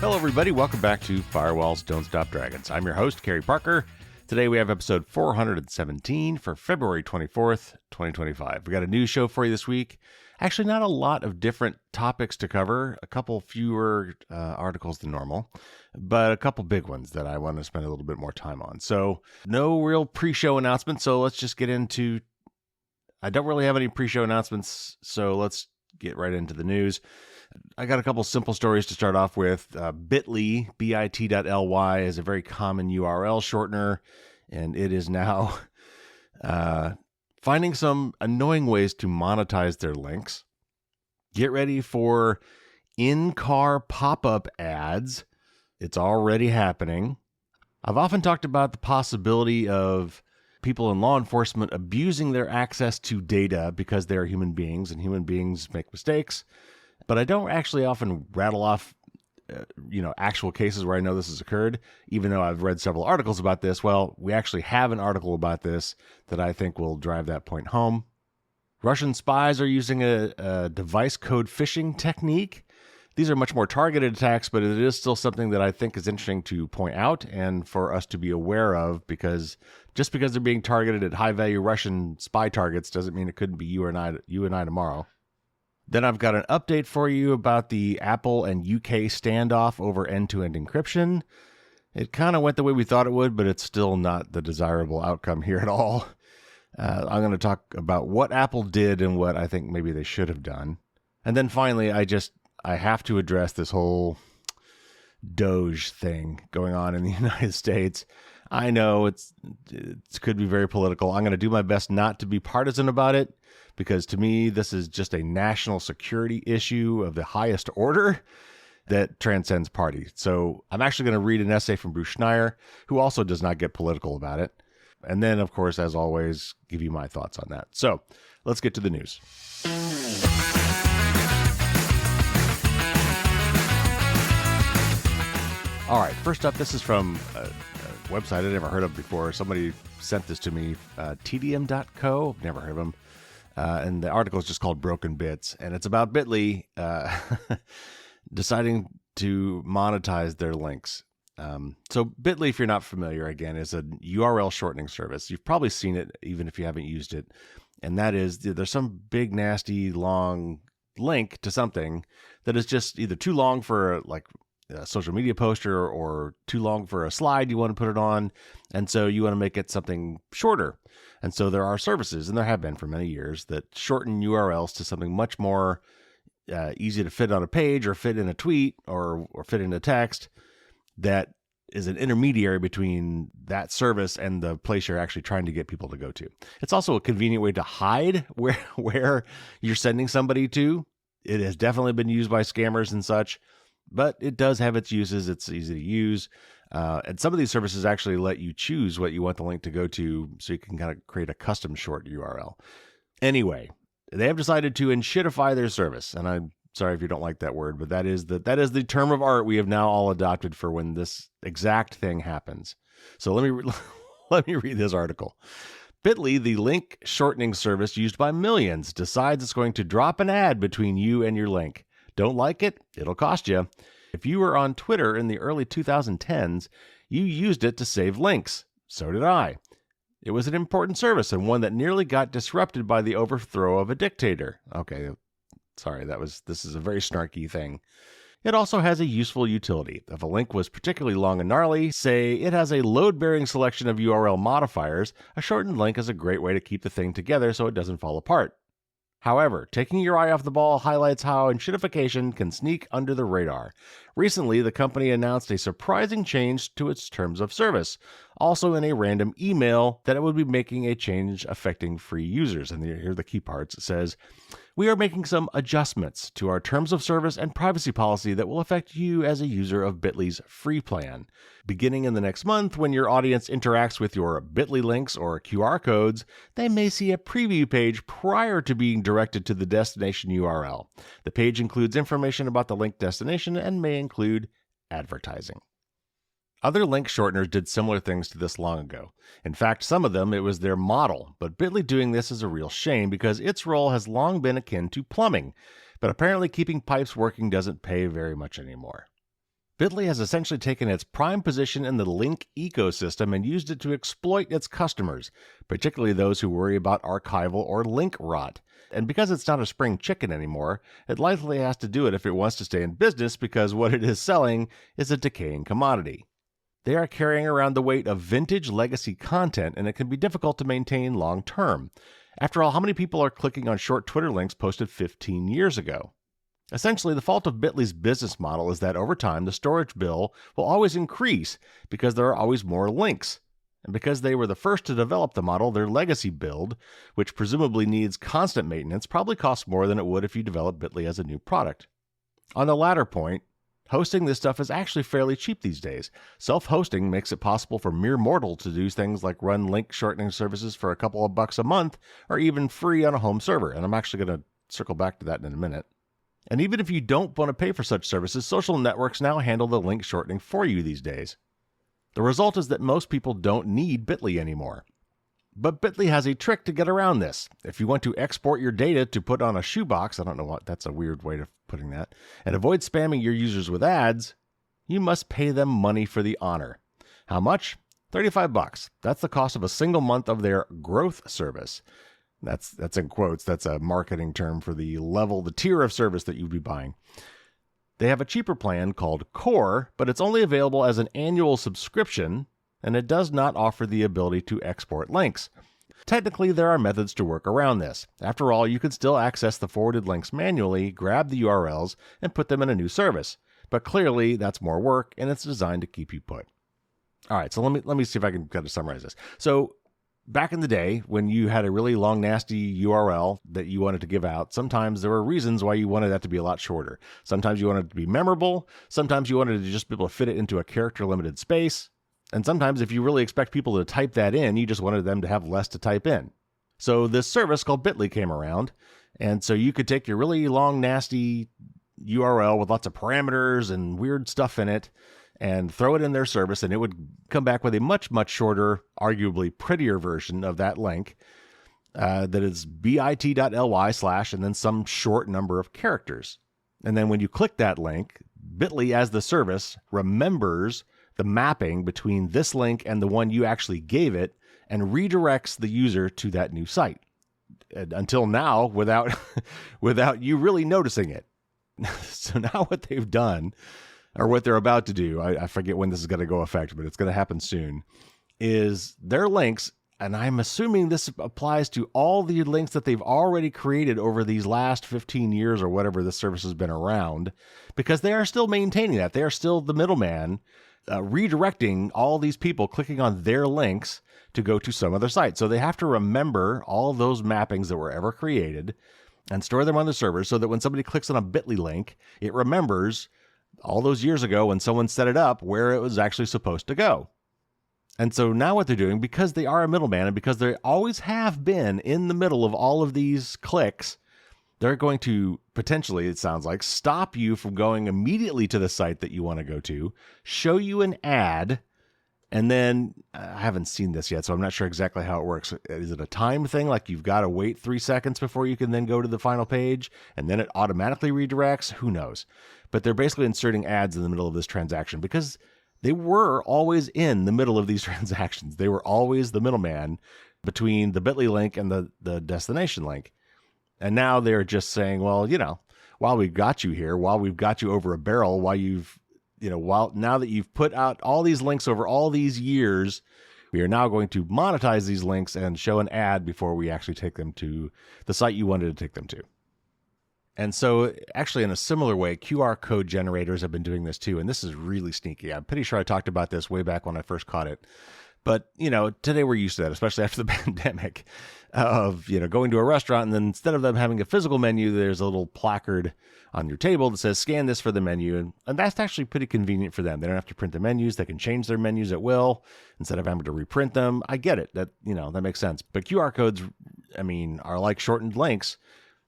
Hello, everybody. Welcome back to Firewalls Don't Stop Dragons. I'm your host, Kerry Parker. Today we have episode 417 for February 24th, 2025. We got a news show for you this week. Actually, not a lot of different topics to cover, a couple fewer articles than normal, but a couple big ones that I want to spend a little bit more time on. So no real pre-show announcements, so let's just get into... I don't really have any pre-show announcements, so let's get right into the news. I got a couple simple stories to start off with. Bit.ly, bit.ly, is a very common URL shortener, and it is now finding some annoying ways to monetize their links. Get ready for in-car pop-up ads. It's already happening. I've often talked about the possibility of people in law enforcement abusing their access to data because they're human beings, and human beings make mistakes. But I don't actually often rattle off, actual cases where I know this has occurred, even though I've read several articles about this. Well, we actually have an article about this that I think will drive that point home. Russian spies are using a device code phishing technique. These are much more targeted attacks, but it is still something that I think is interesting to point out and for us to be aware of, because just because they're being targeted at high-value Russian spy targets doesn't mean it couldn't be you and I tomorrow. Then I've got an update for you about the Apple and UK standoff over end-to-end encryption. It kind of went the way we thought it would, but it's still not the desirable outcome here at all. I'm going to talk about what Apple did and what I think maybe they should have done. And then finally, I have to address this whole DOGE thing going on in the United States. I know it could be very political. I'm going to do my best not to be partisan about it, because to me, this is just a national security issue of the highest order that transcends party. So I'm actually going to read an essay from Bruce Schneier, who also does not get political about it. And then, of course, as always, give you my thoughts on that. So let's get to the news. All right, first up, this is from a website I'd never heard of before. Somebody sent this to me, tdm.co. Never heard of them. And the article is just called Broken Bits, and it's about Bit.ly deciding to monetize their links. So Bit.ly, if you're not familiar, again, is a URL shortening service. You've probably seen it, even if you haven't used it. And that is, there's some big, nasty, long link to something that is just either too long for a social media poster or too long for a slide you want to put it on. And so you want to make it something shorter. And so there are services, and there have been for many years, that shorten URLs to something much more easy to fit on a page or fit in a tweet or fit in a text that is an intermediary between that service and the place you're actually trying to get people to go to. It's also a convenient way to hide where you're sending somebody to. It has definitely been used by scammers and such, but it does have its uses. It's easy to use. And some of these services actually let you choose what you want the link to go to, so you can kind of create a custom short URL. Anyway, they have decided to enshittify their service. And I'm sorry if you don't like that word, but that is the term of art we have now all adopted for when this exact thing happens. So let me read this article. Bit.ly, the link shortening service used by millions, decides it's going to drop an ad between you and your link. Don't like it? It'll cost you. If you were on Twitter in the early 2010s, you used it to save links. So did I. It was an important service, and one that nearly got disrupted by the overthrow of a dictator. Okay, sorry, this is a very snarky thing. It also has a useful utility. If a link was particularly long and gnarly, say it has a load-bearing selection of URL modifiers, a shortened link is a great way to keep the thing together so it doesn't fall apart. However, taking your eye off the ball highlights how enshittification can sneak under the radar. Recently, the company announced a surprising change to its terms of service, also in a random email that it would be making a change affecting free users. And here are the key parts. It says, "We are making some adjustments to our terms of service and privacy policy that will affect you as a user of Bit.ly's free plan. Beginning in the next month, when your audience interacts with your Bit.ly links or QR codes, they may see a preview page prior to being directed to the destination URL. The page includes information about the link destination and may include advertising." Other link shorteners did similar things to this long ago. In fact, some of them, it was their model, but Bit.ly doing this is a real shame because its role has long been akin to plumbing, but apparently keeping pipes working doesn't pay very much anymore. Bitly has essentially taken its prime position in the link ecosystem and used it to exploit its customers, particularly those who worry about archival or link rot. And because it's not a spring chicken anymore, it likely has to do it if it wants to stay in business because what it is selling is a decaying commodity. They are carrying around the weight of vintage legacy content, and it can be difficult to maintain long term. After all, how many people are clicking on short Twitter links posted 15 years ago? Essentially, the fault of Bitly's business model is that over time, the storage bill will always increase because there are always more links. And because they were the first to develop the model, their legacy build, which presumably needs constant maintenance, probably costs more than it would if you developed Bitly as a new product. On the latter point, hosting this stuff is actually fairly cheap these days. Self-hosting makes it possible for mere mortals to do things like run link shortening services for a couple of bucks a month, or even free on a home server. And I'm actually going to circle back to that in a minute. And even if you don't want to pay for such services, social networks now handle the link shortening for you these days. The result is that most people don't need Bitly anymore. But Bitly has a trick to get around this. If you want to export your data to put on a shoebox, I don't know what, that's a weird way of putting that, and avoid spamming your users with ads, you must pay them money for the honor. How much? $35. That's the cost of a single month of their growth service. That's in quotes. That's a marketing term for the tier of service that you'd be buying. They have a cheaper plan called Core, but it's only available as an annual subscription, and it does not offer the ability to export links. Technically, there are methods to work around this. After all, you can still access the forwarded links manually, grab the URLs, and put them in a new service. But clearly, that's more work, and it's designed to keep you put. All right, so let me see if I can kind of summarize this. So back in the day, when you had a really long, nasty URL that you wanted to give out, sometimes there were reasons why you wanted that to be a lot shorter. Sometimes you wanted it to be memorable. Sometimes you wanted to just be able to fit it into a character-limited space. And sometimes if you really expect people to type that in, you just wanted them to have less to type in. So this service called Bitly came around. And so you could take your really long, nasty URL with lots of parameters and weird stuff in it and throw it in their service, and it would come back with a much, much shorter, arguably prettier version of that link that is bit.ly/ and then some short number of characters. And then when you click that link, Bitly as the service remembers the mapping between this link and the one you actually gave it and redirects the user to that new site. Until now, without you really noticing it. So now what they've done, or what they're about to do, I forget when this is going to go effect, but it's going to happen soon, is their links, and I'm assuming this applies to all the links that they've already created over these last 15 years or whatever this service has been around, because they are still maintaining that. They are still the middleman, redirecting all these people clicking on their links to go to some other site. So they have to remember all those mappings that were ever created and store them on the server so that when somebody clicks on a Bitly link, it remembers all those years ago when someone set it up where it was actually supposed to go. And so now what they're doing, because they are a middleman and because they always have been in the middle of all of these clicks, they're going to potentially, it sounds like, stop you from going immediately to the site that you want to go to, show you an ad, and then I haven't seen this yet, so I'm not sure exactly how it works. Is it a time thing? Like you've got to wait 3 seconds before you can then go to the final page, and then it automatically redirects? Who knows? But they're basically inserting ads in the middle of this transaction because they were always in the middle of these transactions. They were always the middleman between the Bitly link and the destination link. And now they're just saying, well, while we've got you here, while we've got you over a barrel, now that you've put out all these links over all these years, we are now going to monetize these links and show an ad before we actually take them to the site you wanted to take them to. And so actually in a similar way, QR code generators have been doing this too. And this is really sneaky. I'm pretty sure I talked about this way back when I first caught it. But, today we're used to that, especially after the pandemic, of, going to a restaurant and then instead of them having a physical menu, there's a little placard on your table that says, scan this for the menu. And that's actually pretty convenient for them. They don't have to print the menus. They can change their menus at will instead of having to reprint them. I get it. That makes sense. But QR codes, are like shortened links.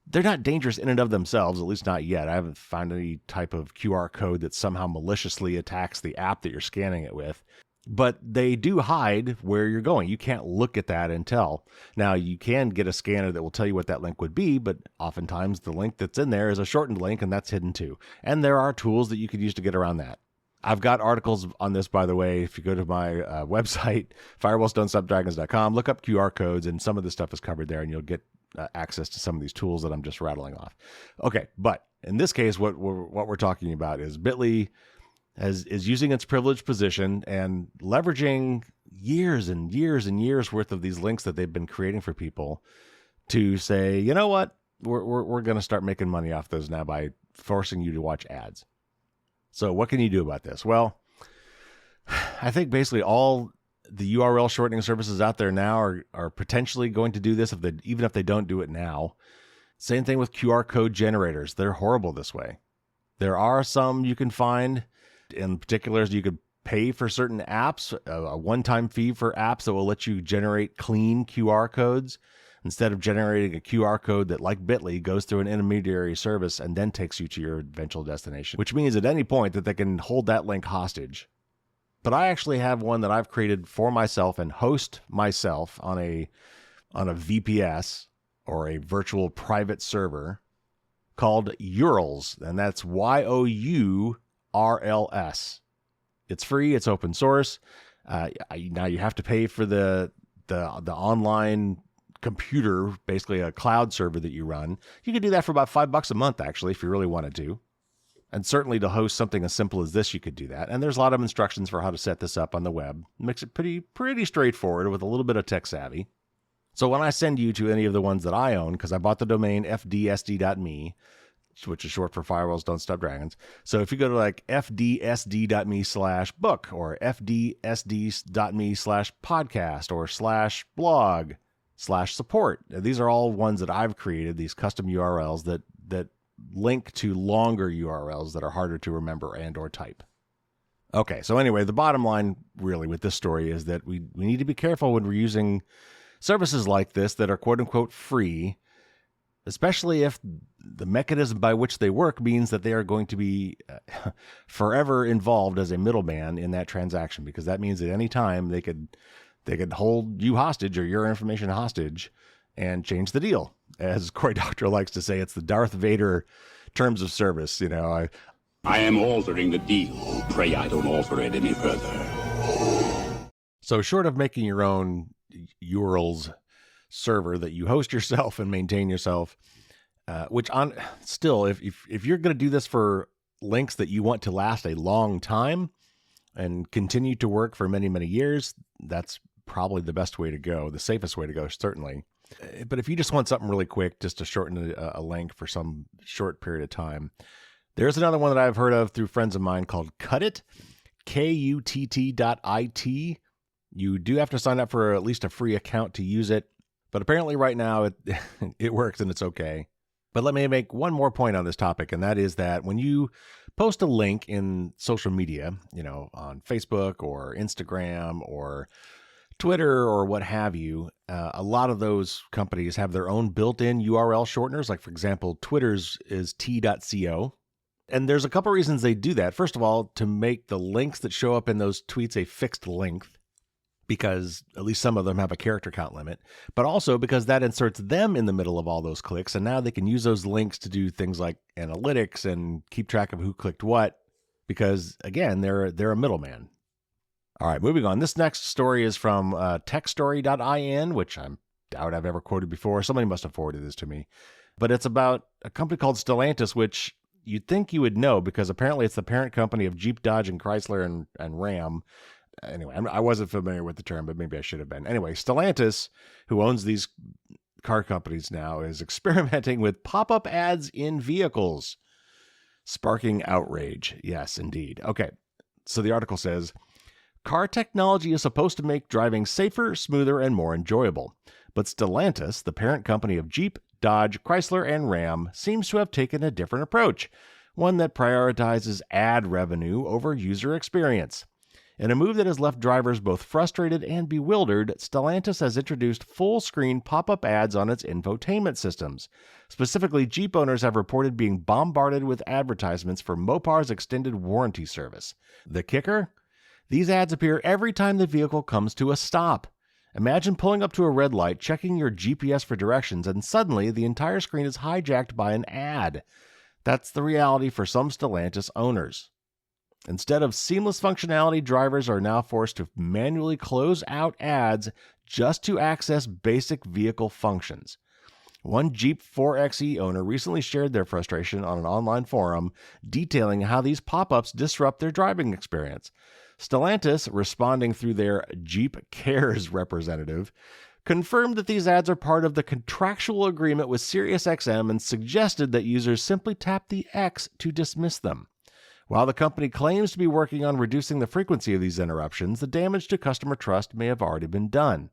They're not dangerous in and of themselves, at least not yet. I haven't found any type of QR code that somehow maliciously attacks the app that you're scanning it with. But they do hide where you're going. You can't look at that and tell. Now, you can get a scanner that will tell you what that link would be, but oftentimes the link that's in there is a shortened link, and that's hidden too. And there are tools that you could use to get around that. I've got articles on this, by the way. If you go to my website, firewallsdon'tstopdragons.com, look up QR codes, and some of the stuff is covered there, and you'll get access to some of these tools that I'm just rattling off. Okay, but in this case, what we're talking about is Bitly is using its privileged position and leveraging years and years and years worth of these links that they've been creating for people to say, you know what, we're going to start making money off those now by forcing you to watch ads. So what can you do about this? Well, I think basically all the URL shortening services out there now are potentially going to do this, even if they don't do it now. Same thing with QR code generators. They're horrible this way. There are some you can find. In particular, you could pay for certain apps, a one-time fee for apps that will let you generate clean QR codes instead of generating a QR code that, like Bitly, goes through an intermediary service and then takes you to your eventual destination, which means at any point that they can hold that link hostage. But I actually have one that I've created for myself and host myself on a VPS, or a virtual private server, called URLs, and that's YOURLS. It's free. It's open source. Now you have to pay for the online computer, basically a cloud server that you run. You can do that for about $5 a month, actually, if you really wanted to. And certainly to host something as simple as this, you could do that. And there's a lot of instructions for how to set this up on the web. It makes it pretty straightforward with a little bit of tech savvy. So when I send you to any of the ones that I own, because I bought the domain fdsd.me, which is short for Firewalls Don't Stop Dragons. So if you go to like fdsd.me/book or fdsd.me/podcast or /blog/support, these are all ones that I've created, these custom URLs that link to longer URLs that are harder to remember and or type. Okay, so anyway, the bottom line really with this story is that we need to be careful when we're using services like this that are quote-unquote free, especially if the mechanism by which they work means that they are going to be forever involved as a middleman in that transaction, because that means at any time they could hold you hostage or your information hostage and change the deal. As Cory Doctorow likes to say, it's the Darth Vader terms of service. You know, I am altering the deal. Pray I don't alter it any further. So short of making your own URLs server that you host yourself and maintain yourself, if you're going to do this for links that you want to last a long time and continue to work for many, many years, that's probably the best way to go, the safest way to go, certainly. But if you just want something really quick, just to shorten a link for some short period of time, there's another one that I've heard of through friends of mine called Cuttit, KUTT.IT. You do have to sign up for at least a free account to use it, but apparently right now it works and it's okay. But let me make one more point on this topic, and that is that when you post a link in social media, you know, on Facebook or Instagram or Twitter or what have you, a lot of those companies have their own built-in URL shorteners. Like, for example, Twitter's is t.co. And there's a couple reasons they do that. First of all, to make the links that show up in those tweets a fixed length, because at least some of them have a character count limit, but also because that inserts them in the middle of all those clicks. And now they can use those links to do things like analytics and keep track of who clicked what, because again, they're a middleman. All right, moving on. This next story is from techstory.in, which I doubt I've ever quoted before. Somebody must have forwarded this to me. But it's about a company called Stellantis, which you'd think you would know because apparently it's the parent company of Jeep, Dodge, and Chrysler and Ram. Anyway, I wasn't familiar with the term, but maybe I should have been. Anyway, Stellantis, who owns these car companies now, is experimenting with pop-up ads in vehicles, sparking outrage. Yes, indeed. Okay, so the article says, car technology is supposed to make driving safer, smoother, and more enjoyable. But Stellantis, the parent company of Jeep, Dodge, Chrysler, and Ram, seems to have taken a different approach, one that prioritizes ad revenue over user experience. In a move that has left drivers both frustrated and bewildered, Stellantis has introduced full-screen pop-up ads on its infotainment systems. Specifically, Jeep owners have reported being bombarded with advertisements for Mopar's extended warranty service. The kicker? These ads appear every time the vehicle comes to a stop. Imagine pulling up to a red light, checking your GPS for directions, and suddenly the entire screen is hijacked by an ad. That's the reality for some Stellantis owners. Instead of seamless functionality, drivers are now forced to manually close out ads just to access basic vehicle functions. One Jeep 4xe owner recently shared their frustration on an online forum, detailing how these pop-ups disrupt their driving experience. Stellantis, responding through their Jeep Cares representative, confirmed that these ads are part of the contractual agreement with SiriusXM and suggested that users simply tap the X to dismiss them. While the company claims to be working on reducing the frequency of these interruptions, the damage to customer trust may have already been done.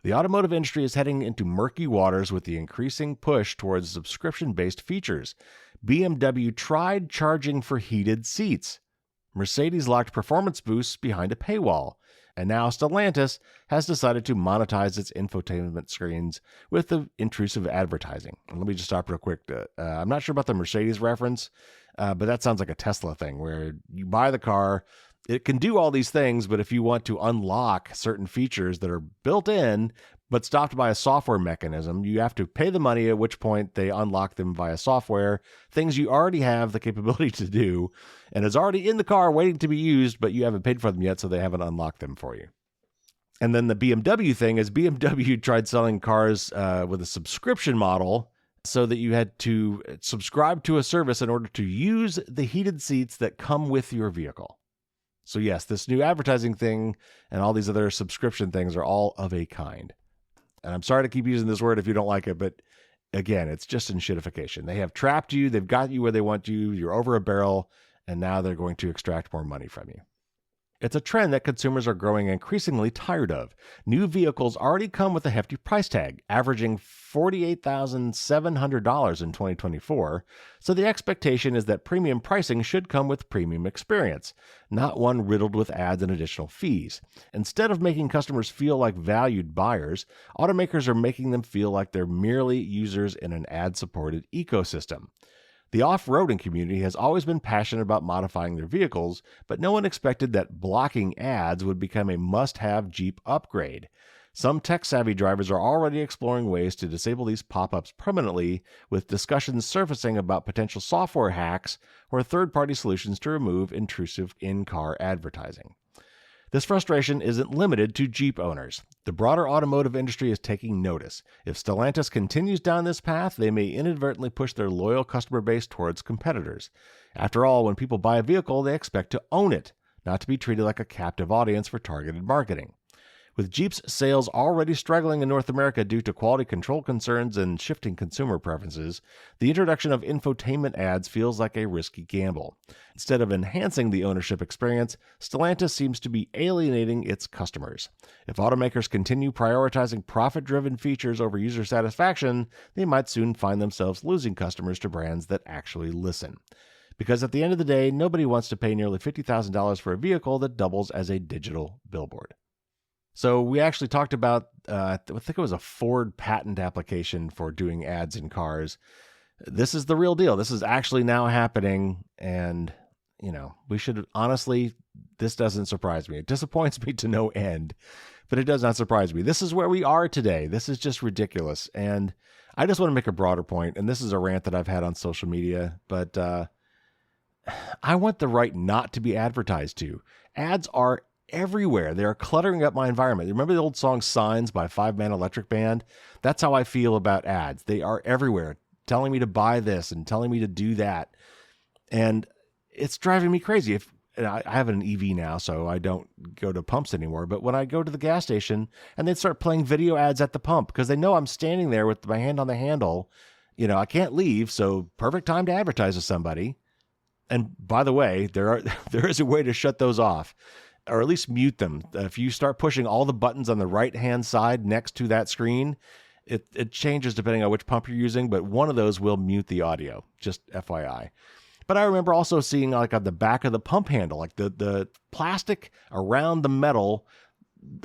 The automotive industry is heading into murky waters with the increasing push towards subscription-based features. BMW tried charging for heated seats. Mercedes locked performance boosts behind a paywall. And now Stellantis has decided to monetize its infotainment screens with the intrusive advertising. And let me just stop real quick. I'm not sure about the Mercedes reference, but that sounds like a Tesla thing where you buy the car. It can do all these things, but if you want to unlock certain features that are built in but stopped by a software mechanism, you have to pay the money, at which point they unlock them via software, things you already have the capability to do, and is already in the car waiting to be used, but you haven't paid for them yet, so they haven't unlocked them for you. And then the BMW thing is BMW tried selling cars with a subscription model so that you had to subscribe to a service in order to use the heated seats that come with your vehicle. So yes, this new advertising thing and all these other subscription things are all of a kind. And I'm sorry to keep using this word if you don't like it, but again, it's just enshittification. They have trapped you. They've got you where they want you. You're over a barrel, and now they're going to extract more money from you. It's a trend that consumers are growing increasingly tired of. New vehicles already come with a hefty price tag, averaging $48,700 in 2024, so the expectation is that premium pricing should come with premium experience, not one riddled with ads and additional fees. Instead of making customers feel like valued buyers, automakers are making them feel like they're merely users in an ad-supported ecosystem. The off-roading community has always been passionate about modifying their vehicles, but no one expected that blocking ads would become a must-have Jeep upgrade. Some tech-savvy drivers are already exploring ways to disable these pop-ups permanently, with discussions surfacing about potential software hacks or third-party solutions to remove intrusive in-car advertising. This frustration isn't limited to Jeep owners. The broader automotive industry is taking notice. If Stellantis continues down this path, they may inadvertently push their loyal customer base towards competitors. After all, when people buy a vehicle, they expect to own it, not to be treated like a captive audience for targeted marketing. With Jeep's sales already struggling in North America due to quality control concerns and shifting consumer preferences, the introduction of infotainment ads feels like a risky gamble. Instead of enhancing the ownership experience, Stellantis seems to be alienating its customers. If automakers continue prioritizing profit-driven features over user satisfaction, they might soon find themselves losing customers to brands that actually listen. Because at the end of the day, nobody wants to pay nearly $50,000 for a vehicle that doubles as a digital billboard. So we actually talked about, I think it was a Ford patent application for doing ads in cars. This is the real deal. This is actually now happening. And, we should honestly, this doesn't surprise me. It disappoints me to no end, but it does not surprise me. This is where we are today. This is just ridiculous. And I just want to make a broader point, and this is a rant that I've had on social media, but I want the right not to be advertised to. Ads are everywhere. They are cluttering up my environment. Remember the old song Signs by Five Man Electric Band? That's how I feel about ads. They are everywhere, telling me to buy this and telling me to do that. And it's driving me crazy. I have an EV now, so I don't go to pumps anymore. But when I go to the gas station and they start playing video ads at the pump because they know I'm standing there with my hand on the handle, I can't leave. So perfect time to advertise to somebody. And by the way, there is a way to shut those off, or at least mute them. If you start pushing all the buttons on the right-hand side next to that screen, it changes depending on which pump you're using, but one of those will mute the audio, just FYI. But I remember also seeing like on the back of the pump handle, like the plastic around the metal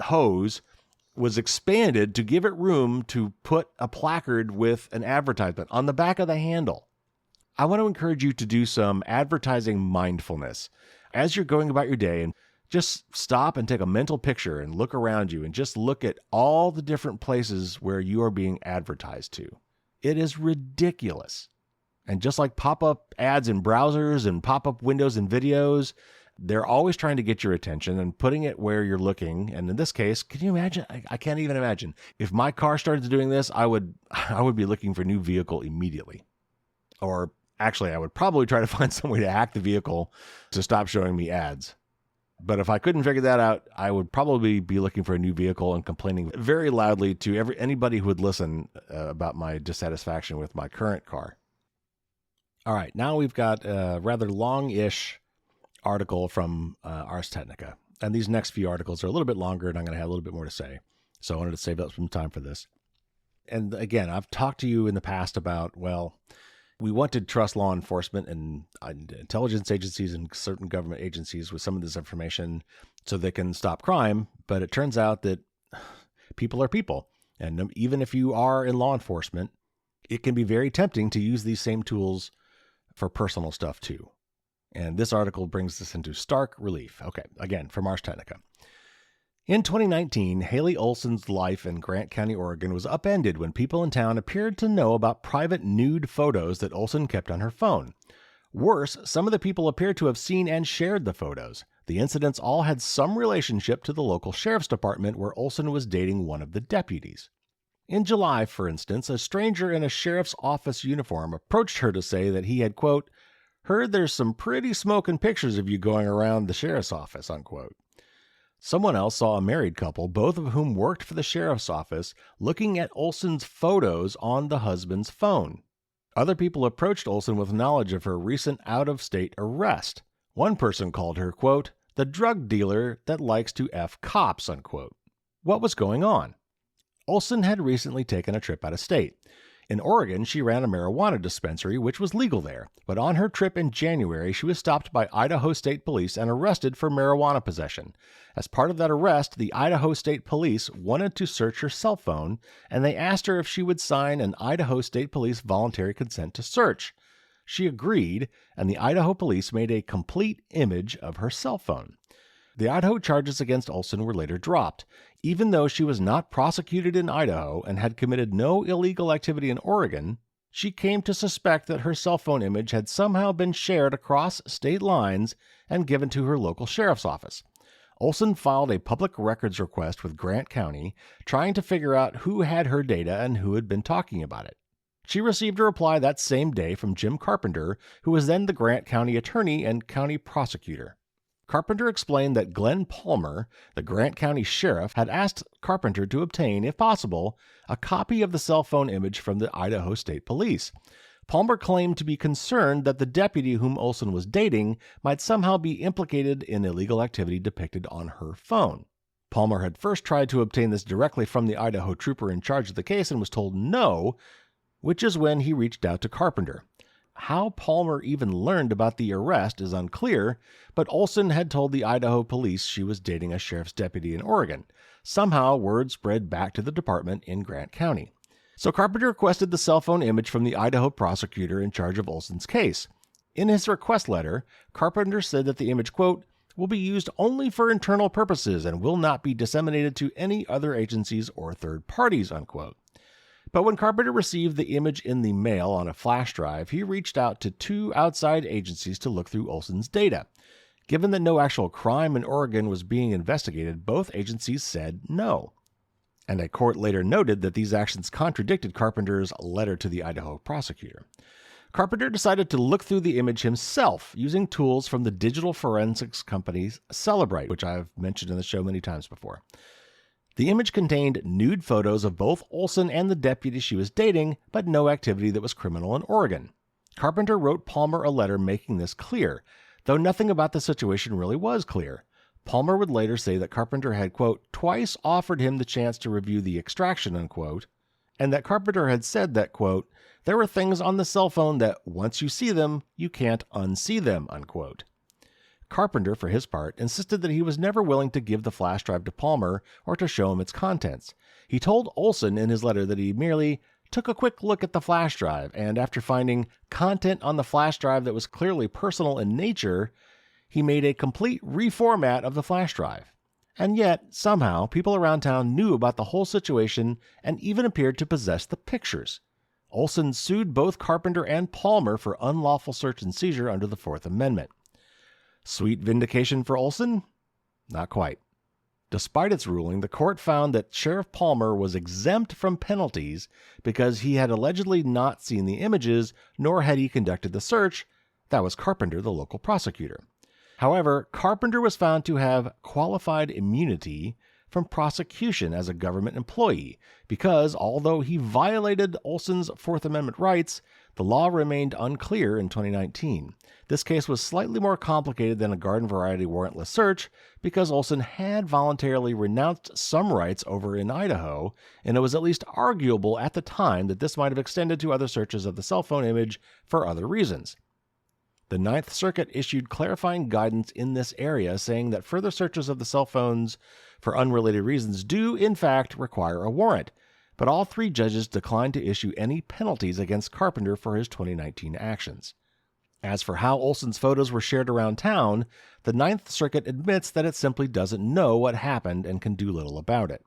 hose was expanded to give it room to put a placard with an advertisement on the back of the handle. I want to encourage you to do some advertising mindfulness as you're going about your day, and just stop and take a mental picture and look around you and just look at all the different places where you are being advertised to. It is ridiculous. And just like pop-up ads in browsers and pop-up windows and videos, They're always trying to get your attention and putting it where you're looking. And in this case, can you imagine? I can't even imagine. If my car started doing this, I would be looking for a new vehicle immediately. Or actually, I would probably try to find some way to hack the vehicle to stop showing me ads. But if I couldn't figure that out, I would probably be looking for a new vehicle and complaining very loudly to anybody who would listen about my dissatisfaction with my current car. All right, now we've got a rather long-ish article from Ars Technica. And these next few articles are a little bit longer, and I'm going to have a little bit more to say. So I wanted to save up some time for this. And again, I've talked to you in the past about, well, we want to trust law enforcement and intelligence agencies and certain government agencies with some of this information so they can stop crime. But it turns out that people are people. And even if you are in law enforcement, it can be very tempting to use these same tools for personal stuff too. And this article brings this into stark relief. Okay, again, from Ars Technica. In 2019, Haley Olson's life in Grant County, Oregon was upended when people in town appeared to know about private nude photos that Olson kept on her phone. Worse, some of the people appeared to have seen and shared the photos. The incidents all had some relationship to the local sheriff's department where Olson was dating one of the deputies. In July, for instance, a stranger in a sheriff's office uniform approached her to say that he had, quote, heard there's some pretty smoking pictures of you going around the sheriff's office, unquote. Someone else saw a married couple, both of whom worked for the sheriff's office, looking at Olson's photos on the husband's phone. Other people approached Olson with knowledge of her recent out-of-state arrest. One person called her, quote, the drug dealer that likes to F cops, unquote. What was going on? Olson had recently taken a trip out of state. In Oregon, she ran a marijuana dispensary, which was legal there. But on her trip in January, she was stopped by Idaho State Police and arrested for marijuana possession. As part of that arrest, the Idaho State Police wanted to search her cell phone, and they asked her if she would sign an Idaho State Police voluntary consent to search. She agreed, and the Idaho Police made a complete image of her cell phone. The Idaho charges against Olson were later dropped. Even though she was not prosecuted in Idaho and had committed no illegal activity in Oregon, she came to suspect that her cell phone image had somehow been shared across state lines and given to her local sheriff's office. Olson filed a public records request with Grant County, trying to figure out who had her data and who had been talking about it. She received a reply that same day from Jim Carpenter, who was then the Grant County attorney and county prosecutor. Carpenter explained that Glenn Palmer, the Grant County sheriff, had asked Carpenter to obtain, if possible, a copy of the cell phone image from the Idaho State Police. Palmer claimed to be concerned that the deputy whom Olson was dating might somehow be implicated in illegal activity depicted on her phone. Palmer had first tried to obtain this directly from the Idaho trooper in charge of the case and was told no, which is when he reached out to Carpenter. How Palmer even learned about the arrest is unclear, but Olson had told the Idaho police she was dating a sheriff's deputy in Oregon. Somehow, word spread back to the department in Grant County. So Carpenter requested the cell phone image from the Idaho prosecutor in charge of Olson's case. In his request letter, Carpenter said that the image, quote, will be used only for internal purposes and will not be disseminated to any other agencies or third parties, unquote. But when Carpenter received the image in the mail on a flash drive, he reached out to 2 outside agencies to look through Olson's data. Given that no actual crime in Oregon was being investigated, both agencies said no. And a court later noted that these actions contradicted Carpenter's letter to the Idaho prosecutor. Carpenter decided to look through the image himself using tools from the digital forensics company Cellebrite, which I've mentioned in the show many times before. The image contained nude photos of both Olson and the deputy she was dating, but no activity that was criminal in Oregon. Carpenter wrote Palmer a letter making this clear, though nothing about the situation really was clear. Palmer would later say that Carpenter had, quote, twice offered him the chance to review the extraction, unquote, and that Carpenter had said that, quote, there were things on the cell phone that once you see them, you can't unsee them, unquote. Carpenter, for his part, insisted that he was never willing to give the flash drive to Palmer or to show him its contents. He told Olson in his letter that he merely took a quick look at the flash drive, and after finding content on the flash drive that was clearly personal in nature, he made a complete reformat of the flash drive. And yet, somehow, people around town knew about the whole situation and even appeared to possess the pictures. Olson sued both Carpenter and Palmer for unlawful search and seizure under the Fourth Amendment. Sweet vindication for Olson? Not quite. Despite its ruling, the court found that Sheriff Palmer was exempt from penalties because he had allegedly not seen the images, nor had he conducted the search. That was Carpenter, the local prosecutor. However, Carpenter was found to have qualified immunity from prosecution as a government employee because, although he violated Olson's Fourth Amendment rights, the law remained unclear in 2019. This case was slightly more complicated than a garden variety warrantless search because Olson had voluntarily renounced some rights over in Idaho, and it was at least arguable at the time that this might have extended to other searches of the cell phone image for other reasons. The Ninth Circuit issued clarifying guidance in this area, saying that further searches of the cell phones for unrelated reasons do, in fact, require a warrant, but all three judges declined to issue any penalties against Carpenter for his 2019 actions. As for how Olson's photos were shared around town, the Ninth Circuit admits that it simply doesn't know what happened and can do little about it.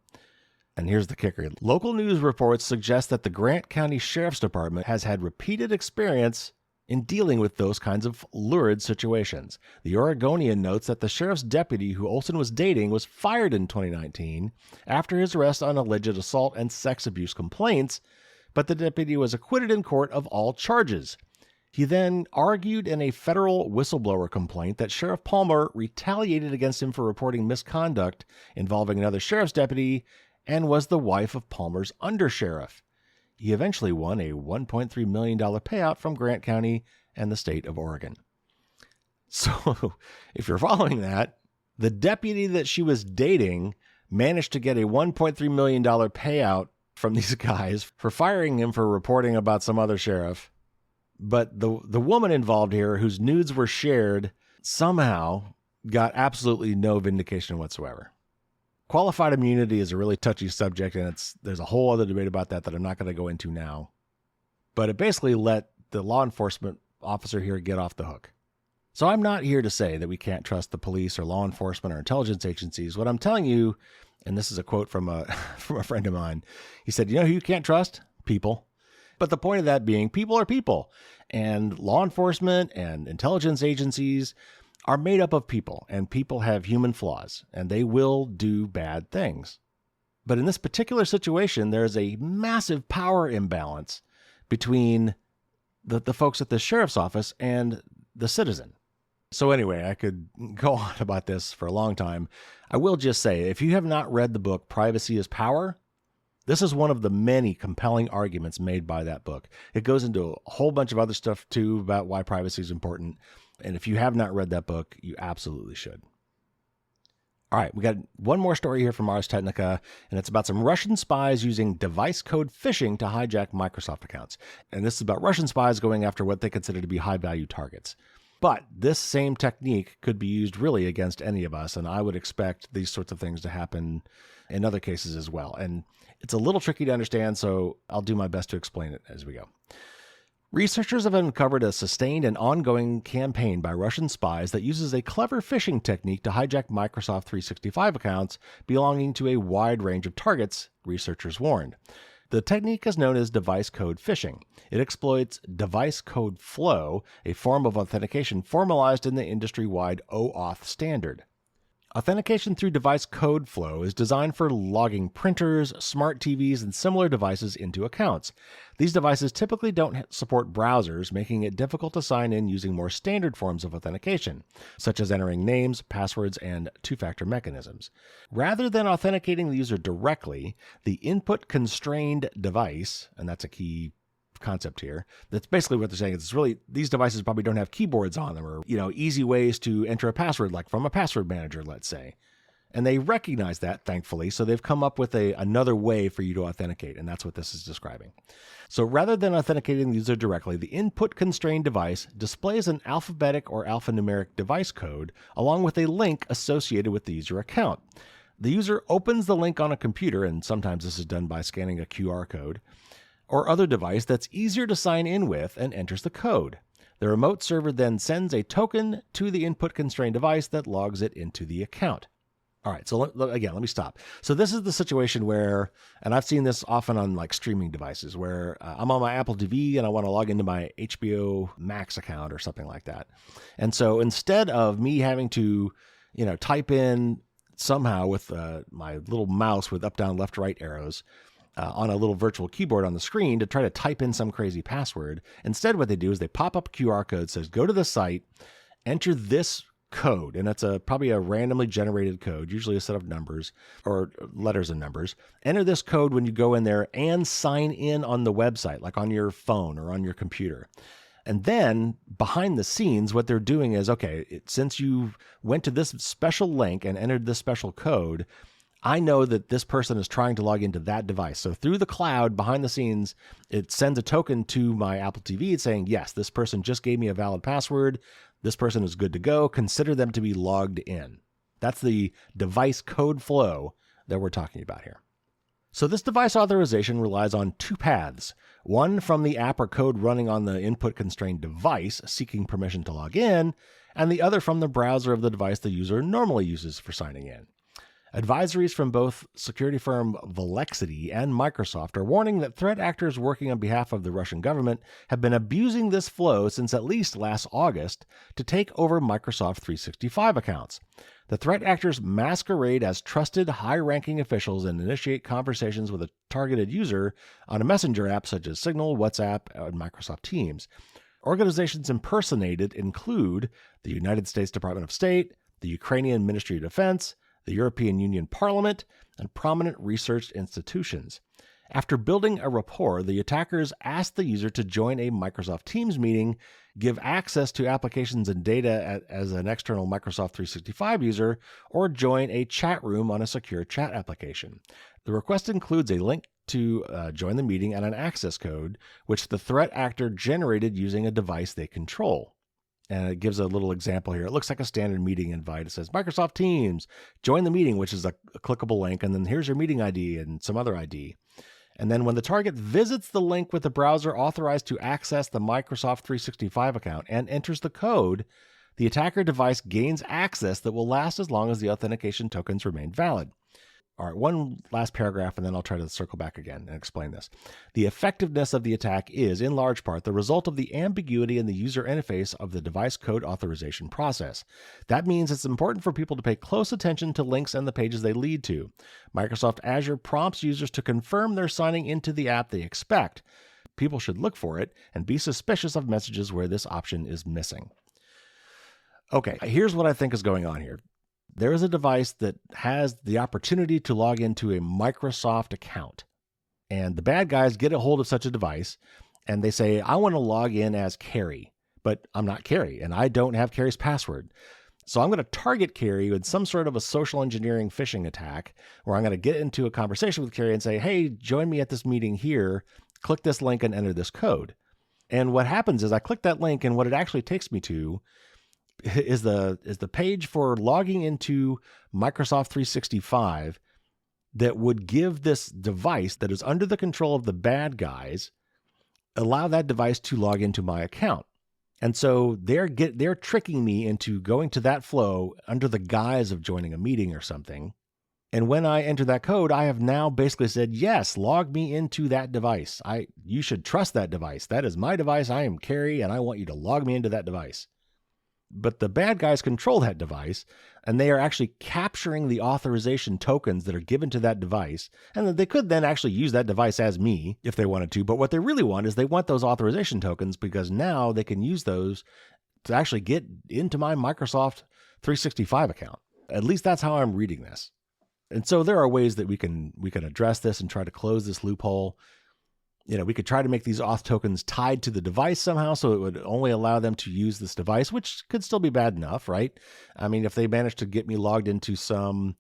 And here's the kicker. Local news reports suggest that the Grant County Sheriff's Department has had repeated experience in dealing with those kinds of lurid situations. The Oregonian notes that the sheriff's deputy who Olson was dating was fired in 2019 after his arrest on alleged assault and sex abuse complaints, but the deputy was acquitted in court of all charges. He then argued in a federal whistleblower complaint that Sheriff Palmer retaliated against him for reporting misconduct involving another sheriff's deputy and was the wife of Palmer's undersheriff. He eventually won a $1.3 million payout from Grant County and the state of Oregon. So, if you're following that, the deputy that she was dating managed to get a $1.3 million payout from these guys for firing him for reporting about some other sheriff. But the woman involved here, whose nudes were shared, somehow got absolutely no vindication whatsoever. Qualified immunity is a really touchy subject, and there's a whole other debate about that I'm not going to go into now. But it basically let the law enforcement officer here get off the hook. So I'm not here to say that we can't trust the police or law enforcement or intelligence agencies. What I'm telling you, and this is a quote from a friend of mine, he said, you know who you can't trust? People. But the point of that being, people are people, and law enforcement and intelligence agencies are made up of people, and people have human flaws, and they will do bad things. But in this particular situation, there's a massive power imbalance between the folks at the sheriff's office and the citizen. So anyway, I could go on about this for a long time. I will just say, if you have not read the book Privacy is Power, this is one of the many compelling arguments made by that book. It goes into a whole bunch of other stuff, too, about why privacy is important. And if you have not read that book, you absolutely should. All right, we got one more story here from Ars Technica, and it's about some Russian spies using device code phishing to hijack Microsoft accounts. And this is about Russian spies going after what they consider to be high-value targets. But this same technique could be used really against any of us, and I would expect these sorts of things to happen in other cases as well. And it's a little tricky to understand, so I'll do my best to explain it as we go. Researchers have uncovered a sustained and ongoing campaign by Russian spies that uses a clever phishing technique to hijack Microsoft 365 accounts belonging to a wide range of targets, researchers warned. The technique is known as device code phishing. It exploits device code flow, a form of authentication formalized in the industry-wide OAuth standard. Authentication through device code flow is designed for logging printers, smart TVs, and similar devices into accounts. These devices typically don't support browsers, making it difficult to sign in using more standard forms of authentication, such as entering names, passwords, and two-factor mechanisms. Rather than authenticating the user directly, the input-constrained device, and that's a key concept here, that's basically what they're saying. It's really, these devices probably don't have keyboards on them or, easy ways to enter a password, like from a password manager, let's say. And they recognize that, thankfully, so they've come up with another way for you to authenticate, and that's what this is describing. So rather than authenticating the user directly, the input-constrained device displays an alphabetic or alphanumeric device code along with a link associated with the user account. The user opens the link on a computer, and sometimes this is done by scanning a QR code, or other device that's easier to sign in with and enters the code. The remote server then sends a token to the input-constrained device that logs it into the account. All right. So let me stop. So this is the situation where, and I've seen this often on like streaming devices where I'm on my Apple TV and I want to log into my HBO Max account or something like that. And so instead of me having to, type in somehow with my little mouse with up, down, left, right arrows on a little virtual keyboard on the screen to try to type in some crazy password, instead what they do is they pop up a QR code, says go to the site, enter this code, and that's probably a randomly generated code, usually a set of numbers or letters and numbers. Enter this code when you go in there and sign in on the website, like on your phone or on your computer. And then behind the scenes, what they're doing is, okay, since you went to this special link and entered this special code, I know that this person is trying to log into that device. So through the cloud, behind the scenes, it sends a token to my Apple TV saying, yes, this person just gave me a valid password. This person is good to go. Consider them to be logged in. That's the device code flow that we're talking about here. So this device authorization relies on two paths. One from the app or code running on the input-constrained device seeking permission to log in, and the other from the browser of the device the user normally uses for signing in. Advisories from both security firm Volexity and Microsoft are warning that threat actors working on behalf of the Russian government have been abusing this flow since at least last August to take over Microsoft 365 accounts. The threat actors masquerade as trusted, high-ranking officials and initiate conversations with a targeted user on a messenger app such as Signal, WhatsApp, and Microsoft Teams. Organizations impersonated include the United States Department of State, the Ukrainian Ministry of Defense, the European Union Parliament, and prominent research institutions. After building a rapport, the attackers asked the user to join a Microsoft Teams meeting, give access to applications and data as an external Microsoft 365 user, or join a chat room on a secure chat application. The request includes a link to join the meeting and an access code, which the threat actor generated using a device they control. And it gives a little example here. It looks like a standard meeting invite. It says Microsoft Teams, join the meeting, which is a clickable link. And then here's your meeting ID and some other ID. And then when the target visits the link with the browser authorized to access the Microsoft 365 account and enters the code, the attacker device gains access that will last as long as the authentication tokens remain valid. All right, one last paragraph, and then I'll try to circle back again and explain this. The effectiveness of the attack is, in large part, the result of the ambiguity in the user interface of the device code authorization process. That means it's important for people to pay close attention to links and the pages they lead to. Microsoft Azure prompts users to confirm they're signing into the app they expect. People should look for it and be suspicious of messages where this option is missing. Okay, here's what I think is going on here. There is a device that has the opportunity to log into a Microsoft account. And the bad guys get a hold of such a device and they say, I want to log in as Carrie, but I'm not Carrie and I don't have Carrie's password. So I'm going to target Carrie with some sort of a social engineering phishing attack where I'm going to get into a conversation with Carrie and say, hey, join me at this meeting here. Click this link and enter this code. And what happens is I click that link and what it actually takes me to is the page for logging into Microsoft 365 that would give this device that is under the control of the bad guys, allow that device to log into my account. And so they're tricking me into going to that flow under the guise of joining a meeting or something. And when I enter that code, I have now basically said, yes, log me into that device. You should trust that device. That is my device. I am Carrie, and I want you to log me into that device. But the bad guys control that device, and they are actually capturing the authorization tokens that are given to that device. And they could then actually use that device as me if they wanted to. But what they really want is they want those authorization tokens because now they can use those to actually get into my Microsoft 365 account. At least that's how I'm reading this. And so there are ways that we can address this and try to close this loophole. We could try to make these auth tokens tied to the device somehow so it would only allow them to use this device, which could still be bad enough, right? I mean, if they manage to get me logged into some,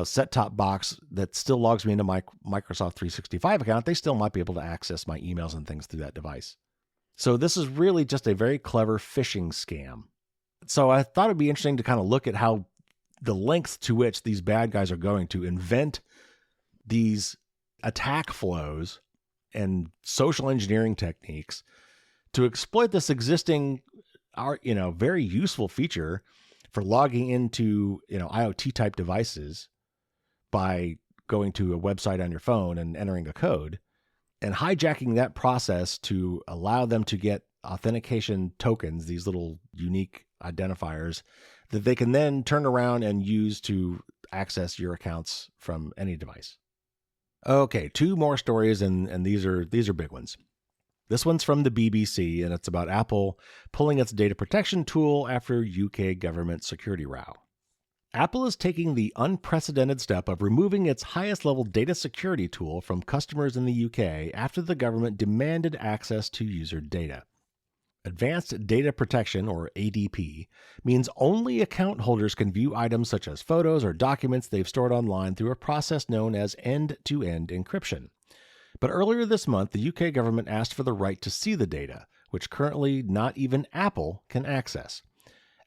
set-top box that still logs me into my Microsoft 365 account, they still might be able to access my emails and things through that device. So this is really just a very clever phishing scam. So I thought it'd be interesting to kind of look at how the lengths to which these bad guys are going to invent these attack flows and social engineering techniques to exploit this existing, very useful feature for logging into, IoT type devices by going to a website on your phone and entering a code and hijacking that process to allow them to get authentication tokens, these little unique identifiers that they can then turn around and use to access your accounts from any device. Okay, 2 more stories, and these are big ones. This one's from the BBC, and it's about Apple pulling its data protection tool after UK government security row. Apple is taking the unprecedented step of removing its highest level data security tool from customers in the UK after the government demanded access to user data. Advanced Data Protection, or ADP, means only account holders can view items such as photos or documents they've stored online through a process known as end-to-end encryption. But earlier this month, the UK government asked for the right to see the data, which currently not even Apple can access.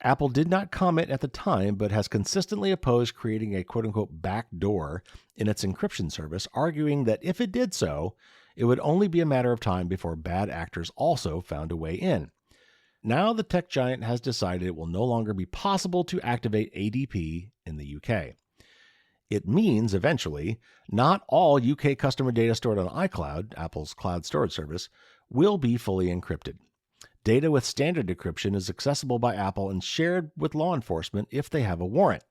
Apple did not comment at the time, but has consistently opposed creating a quote-unquote backdoor in its encryption service, arguing that if it did so, it would only be a matter of time before bad actors also found a way in. Now the tech giant has decided it will no longer be possible to activate ADP in the UK. It means, eventually, not all UK customer data stored on iCloud, Apple's cloud storage service, will be fully encrypted. Data with standard encryption is accessible by Apple and shared with law enforcement if they have a warrant.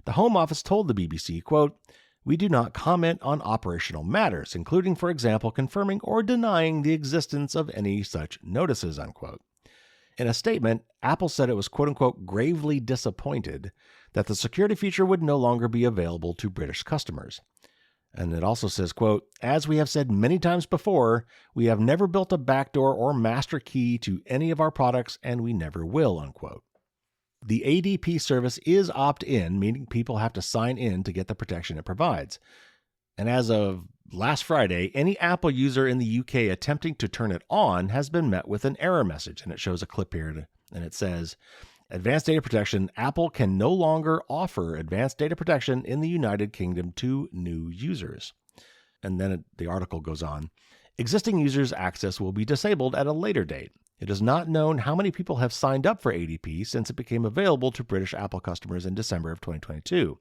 The Home Office told the BBC, quote, "We do not comment on operational matters, including, for example, confirming or denying the existence of any such notices," unquote. In a statement, Apple said it was, quote-unquote, gravely disappointed that the security feature would no longer be available to British customers. And it also says, quote, "As we have said many times before, we have never built a backdoor or master key to any of our products, and we never will," unquote. The ADP service is opt-in, meaning people have to sign in to get the protection it provides. And as of last Friday, any Apple user in the UK attempting to turn it on has been met with an error message. And it shows a clip here, and it says, "Advanced Data Protection, Apple can no longer offer advanced data protection in the United Kingdom to new users." And then the article goes on. "Existing users' access will be disabled at a later date. It is not known how many people have signed up for ADP since it became available to British Apple customers in December of 2022.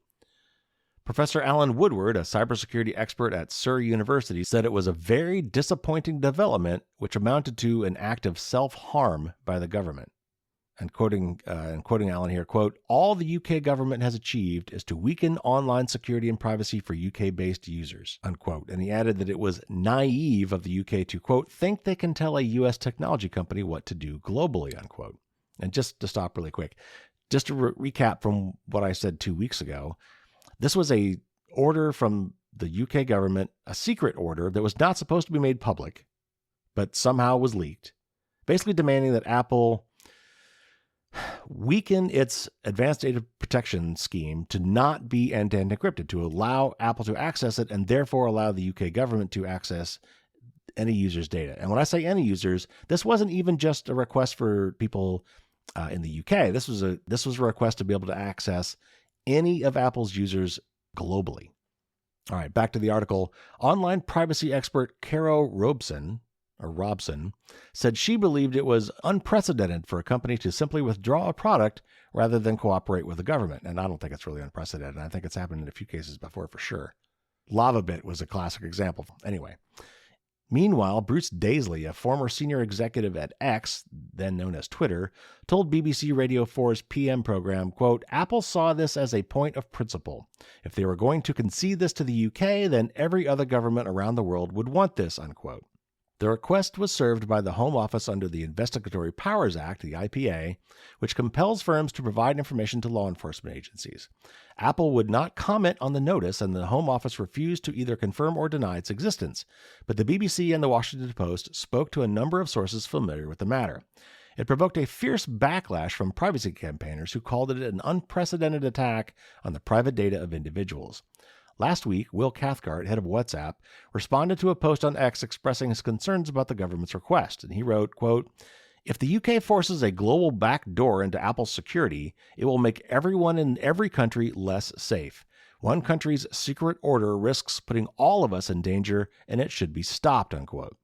Professor Alan Woodward, a cybersecurity expert at Surrey University, said it was a very disappointing development which amounted to an act of self-harm by the government. And quoting Alan here, quote, "All the UK government has achieved is to weaken online security and privacy for UK-based users," unquote. And he added that it was naive of the UK to, quote, "think they can tell a US technology company what to do globally," unquote. And just to stop really quick, just to recap from what I said 2 weeks ago, this was a order from the UK government, a secret order that was not supposed to be made public, but somehow was leaked, basically demanding that Apple weaken its advanced data protection scheme to not be end-to-end encrypted, to allow Apple to access it and therefore allow the UK government to access any user's data. And when I say any users, this wasn't even just a request for people in the UK. This was a request to be able to access any of Apple's users globally. All right, back to the article. Online privacy expert Carol Robson said she believed it was unprecedented for a company to simply withdraw a product rather than cooperate with the government. And I don't think it's really unprecedented. I think it's happened in a few cases before for sure. LavaBit was a classic example. Anyway. Meanwhile, Bruce Daisley, a former senior executive at X, then known as Twitter, told BBC Radio 4's PM program, quote, "Apple saw this as a point of principle. If they were going to concede this to the UK, then every other government around the world would want this," unquote. The request was served by the Home Office under the Investigatory Powers Act, the IPA, which compels firms to provide information to law enforcement agencies. Apple would not comment on the notice, and the Home Office refused to either confirm or deny its existence. But the BBC and the Washington Post spoke to a number of sources familiar with the matter. It provoked a fierce backlash from privacy campaigners who called it an unprecedented attack on the private data of individuals. Last week, Will Cathcart, head of WhatsApp, responded to a post on X expressing his concerns about the government's request, and he wrote, quote, "If the UK forces a global backdoor into Apple's security, it will make everyone in every country less safe. One country's secret order risks putting all of us in danger, and it should be stopped," unquote.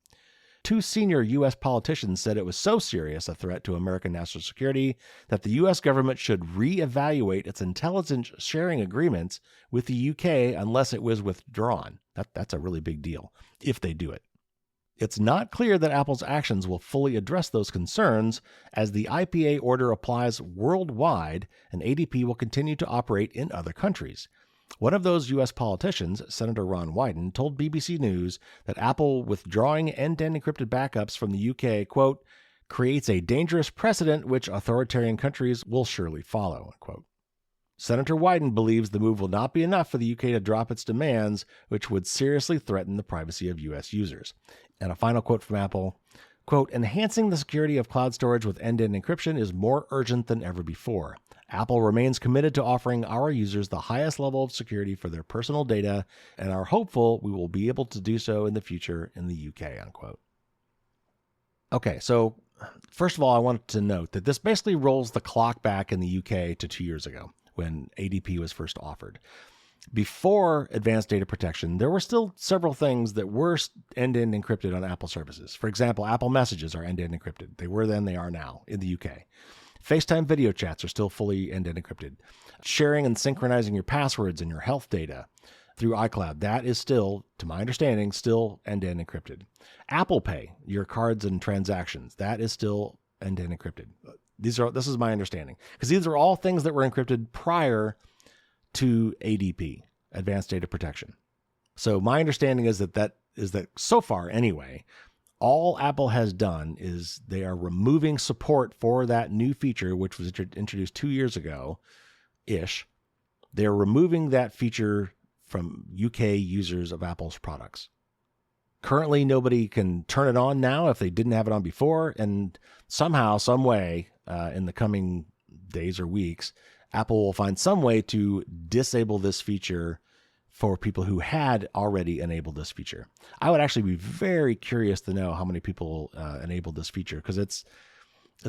2 senior U.S. politicians said it was so serious a threat to American national security that the U.S. government should reevaluate its intelligence sharing agreements with the UK unless it was withdrawn. That's a really big deal, if they do it. It's not clear that Apple's actions will fully address those concerns, as the IPA order applies worldwide and ADP will continue to operate in other countries. One of those U.S. politicians, Senator Ron Wyden, told BBC News that Apple withdrawing end-to-end encrypted backups from the UK, quote, creates a dangerous precedent which authoritarian countries will surely follow, unquote. Senator Wyden believes the move will not be enough for the UK to drop its demands, which would seriously threaten the privacy of U.S. users. And a final quote from Apple, quote, enhancing the security of cloud storage with end-to-end encryption is more urgent than ever before. Apple remains committed to offering our users the highest level of security for their personal data and are hopeful we will be able to do so in the future in the UK, unquote. Okay, so first of all, I wanted to note that this basically rolls the clock back in the UK to 2 years ago when ADP was first offered. Before advanced data protection, there were still several things that were end-to-end encrypted on Apple services. For example, Apple Messages are end-to-end encrypted. They were then, they are now in the UK. FaceTime video chats are still fully end-to-end encrypted. Sharing and synchronizing your passwords and your health data through iCloud, that is still, to my understanding, still end-to-end encrypted. Apple Pay, your cards and transactions, that is still end-to-end encrypted. This is my understanding, because these are all things that were encrypted prior to ADP, Advanced Data Protection. So my understanding is that so far anyway, all Apple has done is they are removing support for that new feature, which was introduced 2 years ago-ish. They're removing that feature from UK users of Apple's products. Currently, nobody can turn it on now if they didn't have it on before, and somehow, some way, in the coming days or weeks, Apple will find some way to disable this feature for people who had already enabled this feature. I would actually be very curious to know how many people enabled this feature, because it's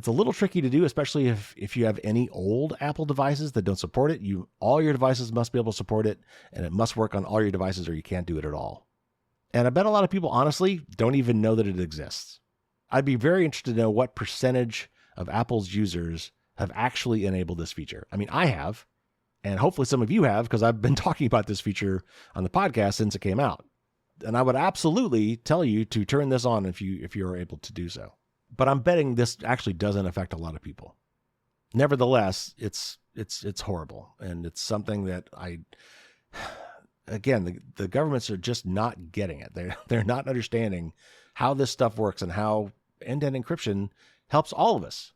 a little tricky to do, especially if you have any old Apple devices that don't support it. All your devices must be able to support it, and it must work on all your devices or you can't do it at all. And I bet a lot of people, honestly, don't even know that it exists. I'd be very interested to know what percentage of Apple's users have actually enabled this feature. I mean, I have, and hopefully some of you have, because I've been talking about this feature on the podcast since it came out. And I would absolutely tell you to turn this on if you are able to do so. But I'm betting this actually doesn't affect a lot of people. Nevertheless, it's horrible, and it's something that the governments are just not getting it. They're not understanding how this stuff works and how end-to-end encryption helps all of us.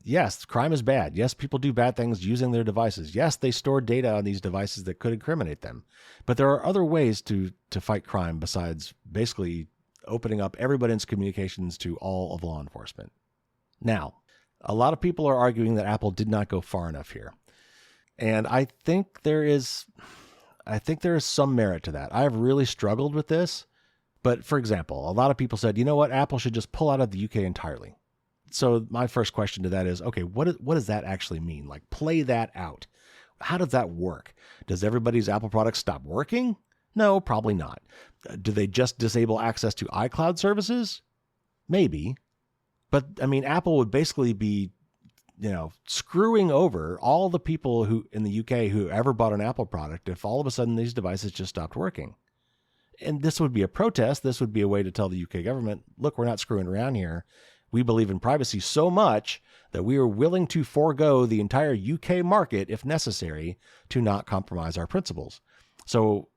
Yes, crime is bad. Yes, people do bad things using their devices. Yes, they store data on these devices that could incriminate them. But there are other ways to fight crime besides basically opening up everybody's communications to all of law enforcement. Now, a lot of people are arguing that Apple did not go far enough here. And I think there is some merit to that. I've really struggled with this. But for example, a lot of people said, you know what, Apple should just pull out of the UK entirely. So my first question to that is, okay, what does that actually mean? Like, play that out. How does that work? Does everybody's Apple products stop working? No, probably not. Do they just disable access to iCloud services? Maybe. But I mean, Apple would basically be, screwing over all the people who in the UK who ever bought an Apple product if all of a sudden these devices just stopped working. And this would be a protest. This would be a way to tell the UK government, look, we're not screwing around here. We believe in privacy so much that we are willing to forego the entire UK market if necessary to not compromise our principles. So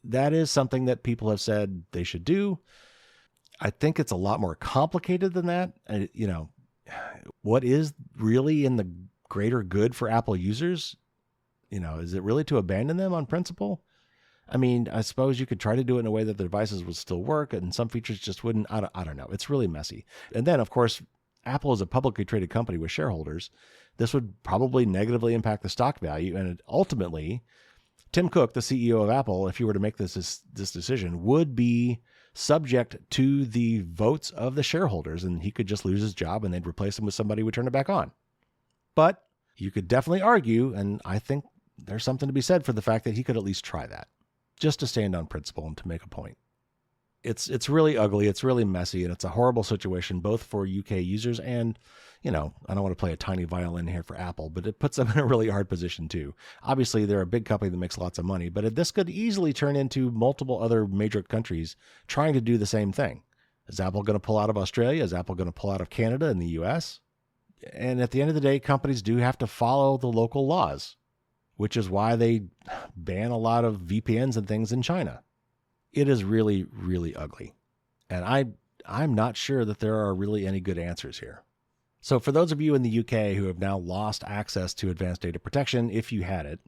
that is something that people have said they should do. I think it's a lot more complicated than that. What is really in the greater good for Apple users? Is it really to abandon them on principle? I mean, I suppose you could try to do it in a way that the devices would still work and some features just wouldn't. I don't know. It's really messy. And then, of course, Apple is a publicly traded company with shareholders. This would probably negatively impact the stock value. And ultimately, Tim Cook, the CEO of Apple, if he were to make this decision, would be subject to the votes of the shareholders. And he could just lose his job and they'd replace him with somebody who would turn it back on. But you could definitely argue, and I think there's something to be said for the fact that he could at least try that, just to stand on principle and to make a point. It's really ugly, it's really messy, and it's a horrible situation both for UK users and, I don't want to play a tiny violin here for Apple, but it puts them in a really hard position too. Obviously, they're a big company that makes lots of money, but this could easily turn into multiple other major countries trying to do the same thing. Is Apple going to pull out of Australia? Is Apple going to pull out of Canada and the US? And at the end of the day, companies do have to follow the local laws, which is why they ban a lot of VPNs and things in China. It is really, really ugly. And I'm not sure that there are really any good answers here. So for those of you in the UK who have now lost access to advanced data protection, if you had it,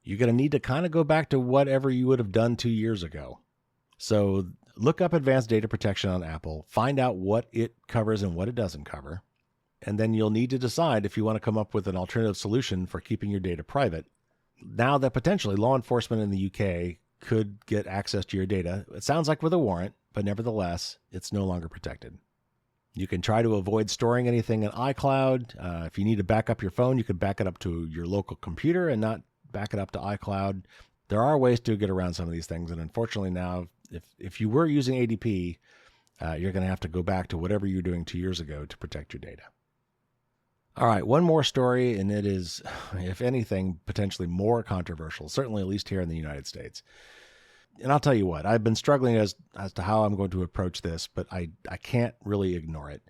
you're going to need to kind of go back to whatever you would have done 2 years ago. So look up advanced data protection on Apple, find out what it covers and what it doesn't cover, and then you'll need to decide if you want to come up with an alternative solution for keeping your data private. Now that potentially law enforcement in the UK could get access to your data, it sounds like with a warrant, but nevertheless, it's no longer protected. You can try to avoid storing anything in iCloud. If you need to back up your phone, you could back it up to your local computer and not back it up to iCloud. There are ways to get around some of these things, and unfortunately now, if you were using ADP, you're going to have to go back to whatever you were doing 2 years ago to protect your data. All right, one more story, and it is, if anything, potentially more controversial, certainly at least here in the United States. And I'll tell you what, I've been struggling as to how I'm going to approach this, but I can't really ignore it.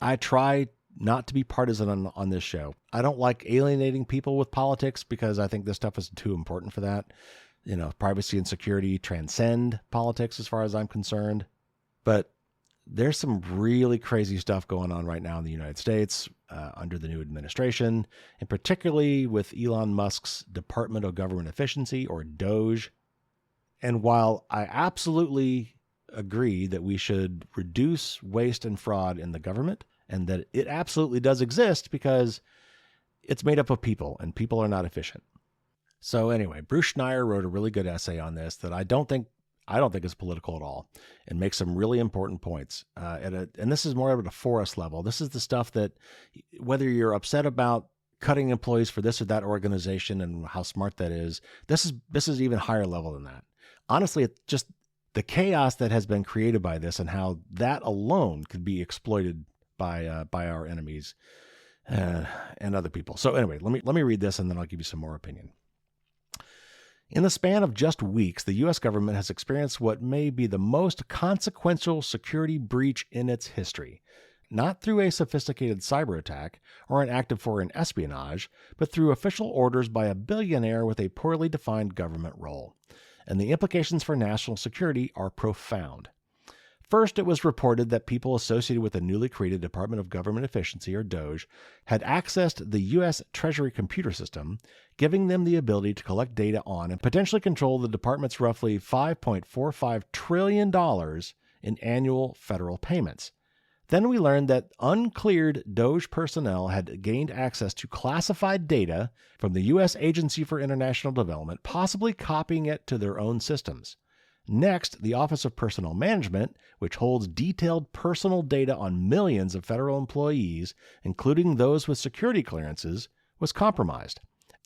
I try not to be partisan on this show. I don't like alienating people with politics because I think this stuff is too important for that. Privacy and security transcend politics as far as I'm concerned. But there's some really crazy stuff going on right now in the United States under the new administration, and particularly with Elon Musk's Department of Government Efficiency, or DOGE. And while I absolutely agree that we should reduce waste and fraud in the government, and that it absolutely does exist because it's made up of people and people are not efficient. So anyway, Bruce Schneier wrote a really good essay on this that I don't think is political at all, and makes some really important points. And this is more at a forest level. This is the stuff that, whether you're upset about cutting employees for this or that organization and how smart that is, this is even higher level than that. Honestly, it's just the chaos that has been created by this and how that alone could be exploited by our enemies and other people. So anyway, let me read this and then I'll give you some more opinion. In the span of just weeks, the U.S. government has experienced what may be the most consequential security breach in its history, not through a sophisticated cyber attack or an act of foreign espionage, but through official orders by a billionaire with a poorly defined government role. And the implications for national security are profound. First, it was reported that people associated with the newly created Department of Government Efficiency, or DOGE, had accessed the U.S. Treasury computer system, giving them the ability to collect data on and potentially control the department's roughly $5.45 trillion in annual federal payments. Then we learned that uncleared DOGE personnel had gained access to classified data from the U.S. Agency for International Development, possibly copying it to their own systems. Next, the Office of Personnel Management, which holds detailed personal data on millions of federal employees, including those with security clearances, was compromised.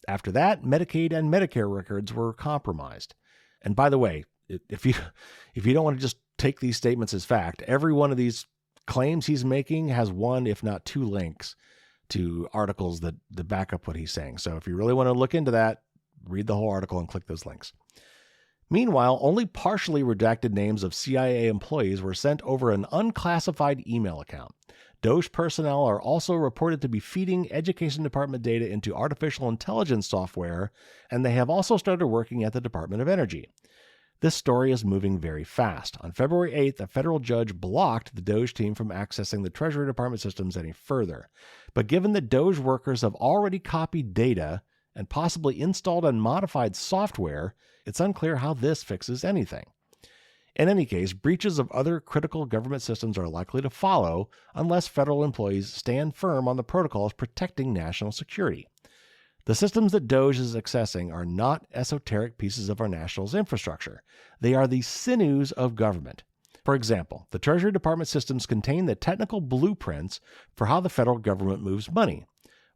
After that, Medicaid and Medicare records were compromised. And by the way, if you don't want to just take these statements as fact, every one of these claims he's making has one, if not two, links to articles that back up what he's saying. So if you really want to look into that, read the whole article and click those links. Meanwhile, only partially redacted names of CIA employees were sent over an unclassified email account. DOGE personnel are also reported to be feeding Education Department data into artificial intelligence software, and they have also started working at the Department of Energy. This story is moving very fast. On February 8th, a federal judge blocked the DOGE team from accessing the Treasury Department systems any further. But given that DOGE workers have already copied data and possibly installed and modified software, it's unclear how this fixes anything. In any case, breaches of other critical government systems are likely to follow unless federal employees stand firm on the protocols protecting national security. The systems that DOGE is accessing are not esoteric pieces of our national's infrastructure. They are the sinews of government. For example, the Treasury Department systems contain the technical blueprints for how the federal government moves money,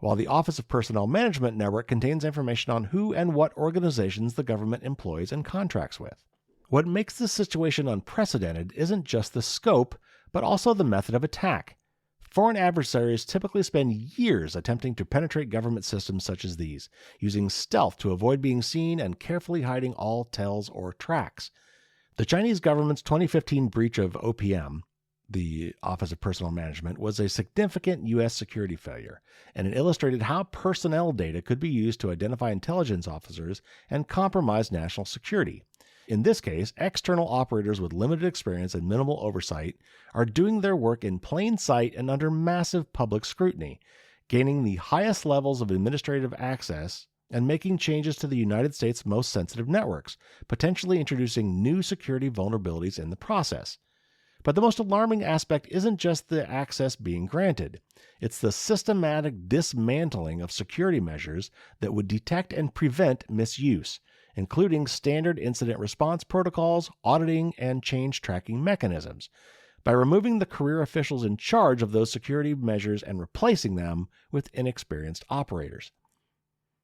while the Office of Personnel Management Network contains information on who and what organizations the government employs and contracts with. What makes this situation unprecedented isn't just the scope, but also the method of attack. Foreign adversaries typically spend years attempting to penetrate government systems such as these, using stealth to avoid being seen and carefully hiding all tells or tracks. The Chinese government's 2015 breach of OPM, the Office of Personnel Management, was a significant U.S. security failure, and it illustrated how personnel data could be used to identify intelligence officers and compromise national security. In this case, external operators with limited experience and minimal oversight are doing their work in plain sight and under massive public scrutiny, gaining the highest levels of administrative access and making changes to the United States' most sensitive networks, potentially introducing new security vulnerabilities in the process. But the most alarming aspect isn't just the access being granted. It's the systematic dismantling of security measures that would detect and prevent misuse, including standard incident response protocols, auditing, and change tracking mechanisms, by removing the career officials in charge of those security measures and replacing them with inexperienced operators.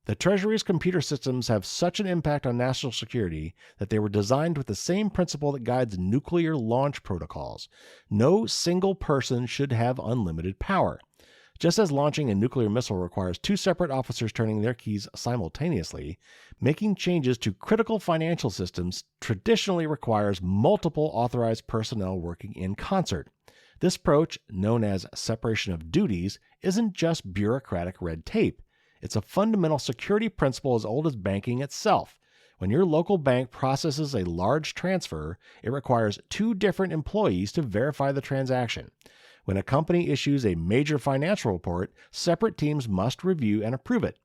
The Treasury's computer systems have such an impact on national security that they were designed with the same principle that guides nuclear launch protocols. No single person should have unlimited power. Just as launching a nuclear missile requires two separate officers turning their keys simultaneously, making changes to critical financial systems traditionally requires multiple authorized personnel working in concert. This approach, known as separation of duties, isn't just bureaucratic red tape. It's a fundamental security principle as old as banking itself. When your local bank processes a large transfer, it requires two different employees to verify the transaction. When a company issues a major financial report, separate teams must review and approve it.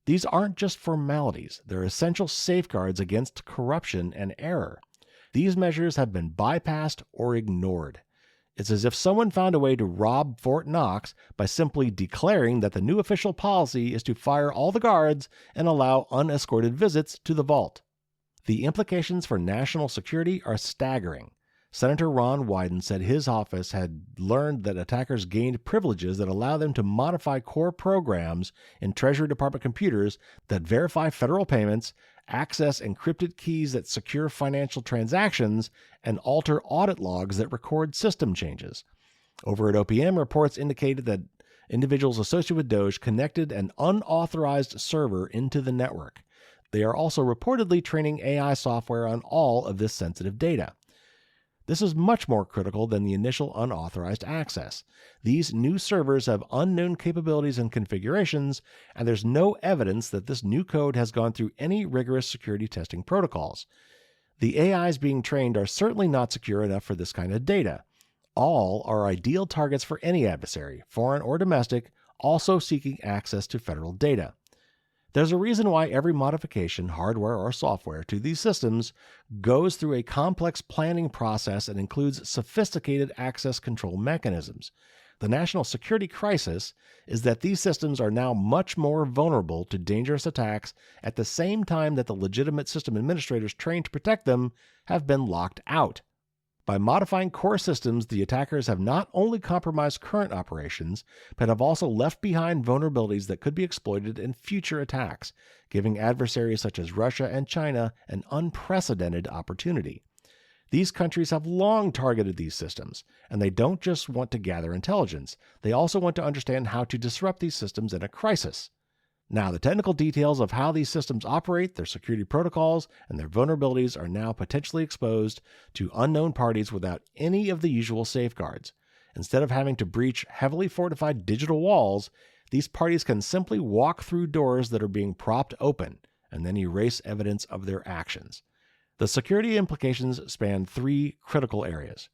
These aren't just formalities, they're essential safeguards against corruption and error. These measures have been bypassed or ignored. It's as if someone found a way to rob Fort Knox by simply declaring that the new official policy is to fire all the guards and allow unescorted visits to the vault. The implications for national security are staggering. Senator Ron Wyden said his office had learned that attackers gained privileges that allow them to modify core programs in Treasury Department computers that verify federal payments, access encrypted keys that secure financial transactions, and alter audit logs that record system changes. Over at OPM, reports indicated that individuals associated with DOGE connected an unauthorized server into the network. They are also reportedly training AI software on all of this sensitive data. This is much more critical than the initial unauthorized access. These new servers have unknown capabilities and configurations, and there's no evidence that this new code has gone through any rigorous security testing protocols. The AIs being trained are certainly not secure enough for this kind of data. All are ideal targets for any adversary, foreign or domestic, also seeking access to federal data. There's a reason why every modification, hardware or software, to these systems goes through a complex planning process and includes sophisticated access control mechanisms. The national security crisis is that these systems are now much more vulnerable to dangerous attacks at the same time that the legitimate system administrators trained to protect them have been locked out. By modifying core systems, the attackers have not only compromised current operations, but have also left behind vulnerabilities that could be exploited in future attacks, giving adversaries such as Russia and China an unprecedented opportunity. These countries have long targeted these systems, and they don't just want to gather intelligence, they also want to understand how to disrupt these systems in a crisis. Now, the technical details of how these systems operate, their security protocols, and their vulnerabilities are now potentially exposed to unknown parties without any of the usual safeguards. Instead of having to breach heavily fortified digital walls, these parties can simply walk through doors that are being propped open and then erase evidence of their actions. The security implications span three critical areas.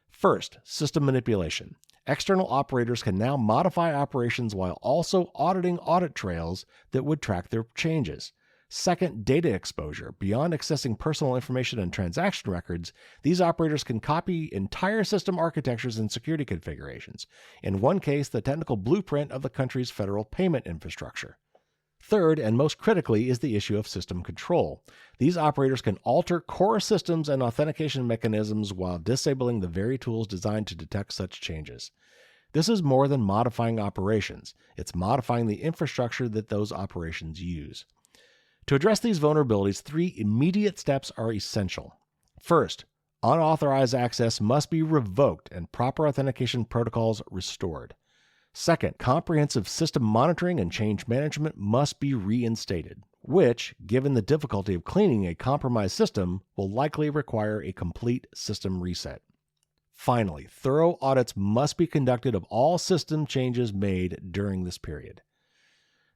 First, system manipulation. External operators can now modify operations while also auditing audit trails that would track their changes. Second, data exposure. Beyond accessing personal information and transaction records, these operators can copy entire system architectures and security configurations. In one case, the technical blueprint of the country's federal payment infrastructure. Third, and most critically, is the issue of system control. These operators can alter core systems and authentication mechanisms while disabling the very tools designed to detect such changes. This is more than modifying operations. It's modifying the infrastructure that those operations use. To address these vulnerabilities, three immediate steps are essential. First, unauthorized access must be revoked and proper authentication protocols restored. Second, comprehensive system monitoring and change management must be reinstated, which, given the difficulty of cleaning a compromised system, will likely require a complete system reset. Finally, thorough audits must be conducted of all system changes made during this period.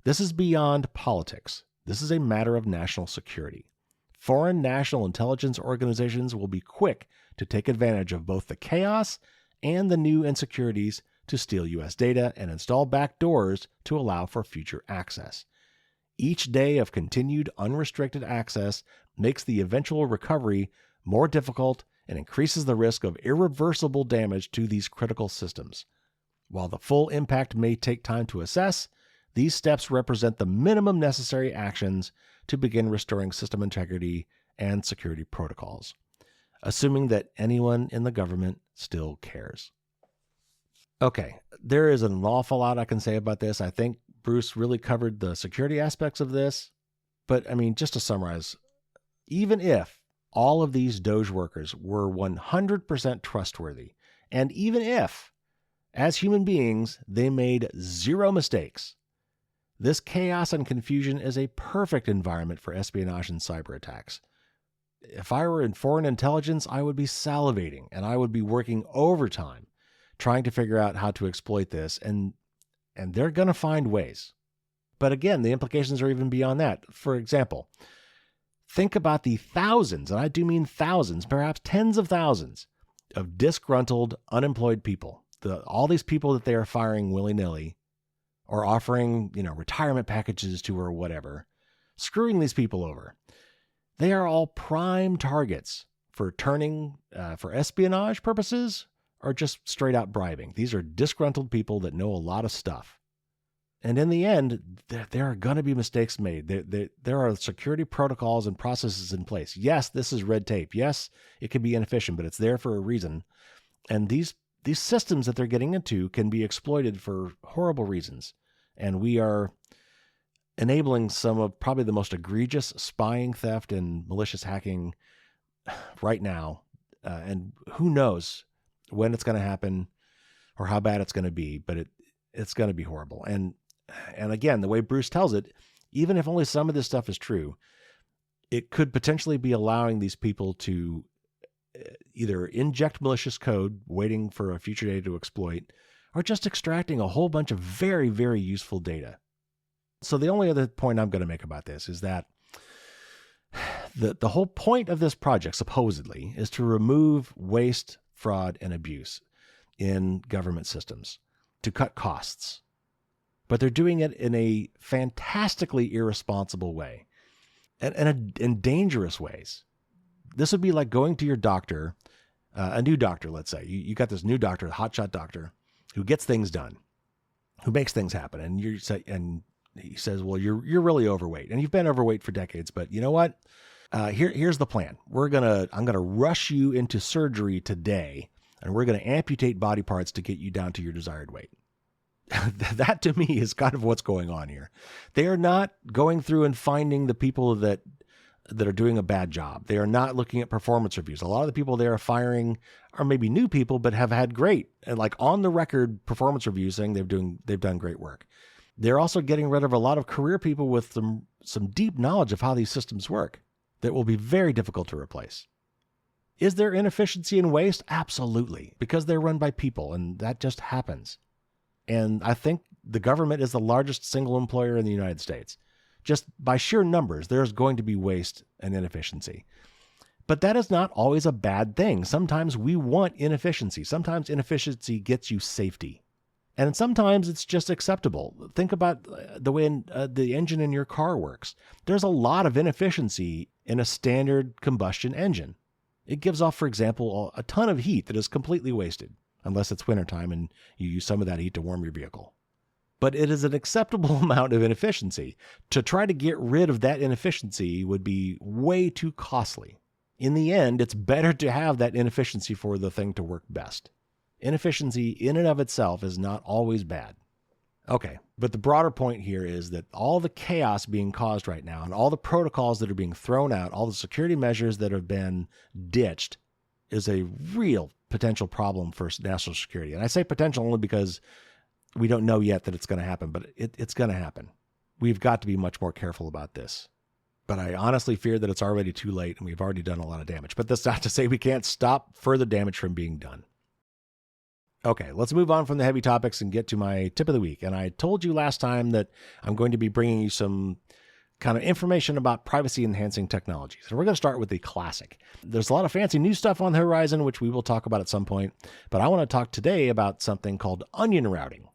This is beyond politics. This is a matter of national security. Foreign national intelligence organizations will be quick to take advantage of both the chaos and the new insecurities to steal U.S. data and install backdoors to allow for future access. Each day of continued unrestricted access makes the eventual recovery more difficult and increases the risk of irreversible damage to these critical systems. While the full impact may take time to assess, these steps represent the minimum necessary actions to begin restoring system integrity and security protocols, assuming that anyone in the government still cares. Okay, there is an awful lot I can say about this. I think Bruce really covered the security aspects of this. But, just to summarize, even if all of these DOGE workers were 100% trustworthy, and even if, as human beings, they made zero mistakes, this chaos and confusion is a perfect environment for espionage and cyber attacks. If I were in foreign intelligence, I would be salivating, and I would be working overtime trying to figure out how to exploit this, and they're going to find ways. But again, the implications are even beyond that. For example, think about the thousands, and I do mean thousands, perhaps tens of thousands, of disgruntled, unemployed people. All these people that they are firing willy-nilly, or offering, retirement packages to or whatever, screwing these people over. They are all prime targets for for espionage purposes, or just straight out bribing. These are disgruntled people that know a lot of stuff. And in the end, there are going to be mistakes made. There are security protocols and processes in place. Yes, this is red tape. Yes, it can be inefficient, but it's there for a reason. And these systems that they're getting into can be exploited for horrible reasons. And we are enabling some of probably the most egregious spying, theft, and malicious hacking right now. And who knows when it's going to happen or how bad it's going to be, but it's going to be horrible. And again, the way Bruce tells it, even if only some of this stuff is true, it could potentially be allowing these people to either inject malicious code, waiting for a future day to exploit, or just extracting a whole bunch of very, very useful data. So the only other point I'm going to make about this is that the whole point of this project, supposedly, is to remove waste, fraud, and abuse in government systems, to cut costs. But they're doing it in a fantastically irresponsible way, and in dangerous ways. This would be like going to your doctor, a new doctor, let's say. You got this new doctor, a hotshot doctor, who gets things done, who makes things happen, and he says, "Well, you're really overweight, and you've been overweight for decades. But you know what? Here's the plan. I'm gonna rush you into surgery today, and we're gonna amputate body parts to get you down to your desired weight." That to me is kind of what's going on here. They are not going through and finding the people that are doing a bad job. They are not looking at performance reviews. A lot of the people they are firing are maybe new people, but have had great, and like on the record performance reviews saying they've done great work. They're also getting rid of a lot of career people with some deep knowledge of how these systems work that will be very difficult to replace. Is there inefficiency and waste? Absolutely, because they're run by people, and that just happens. And I think the government is the largest single employer in the United States. Just by sheer numbers, there's going to be waste and inefficiency. But that is not always a bad thing. Sometimes we want inefficiency. Sometimes inefficiency gets you safety. And sometimes it's just acceptable. Think about the way the engine in your car works. There's a lot of inefficiency in a standard combustion engine. It gives off, for example, a ton of heat that is completely wasted, unless it's wintertime and you use some of that heat to warm your vehicle. But it is an acceptable amount of inefficiency. To try to get rid of that inefficiency would be way too costly. In the end, it's better to have that inefficiency for the thing to work best. Inefficiency in and of itself is not always bad. Okay, but the broader point here is that all the chaos being caused right now and all the protocols that are being thrown out, all the security measures that have been ditched is a real potential problem for national security. And I say potential only because we don't know yet that it's going to happen, but it's going to happen. We've got to be much more careful about this. But I honestly fear that it's already too late and we've already done a lot of damage. But that's not to say we can't stop further damage from being done. Okay, let's move on from the heavy topics and get to my tip of the week. And I told you last time that I'm going to be bringing you some kind of information about privacy-enhancing technologies. And we're going to start with the classic. There's a lot of fancy new stuff on the horizon, which we will talk about at some point. But I want to talk today about something called onion routing.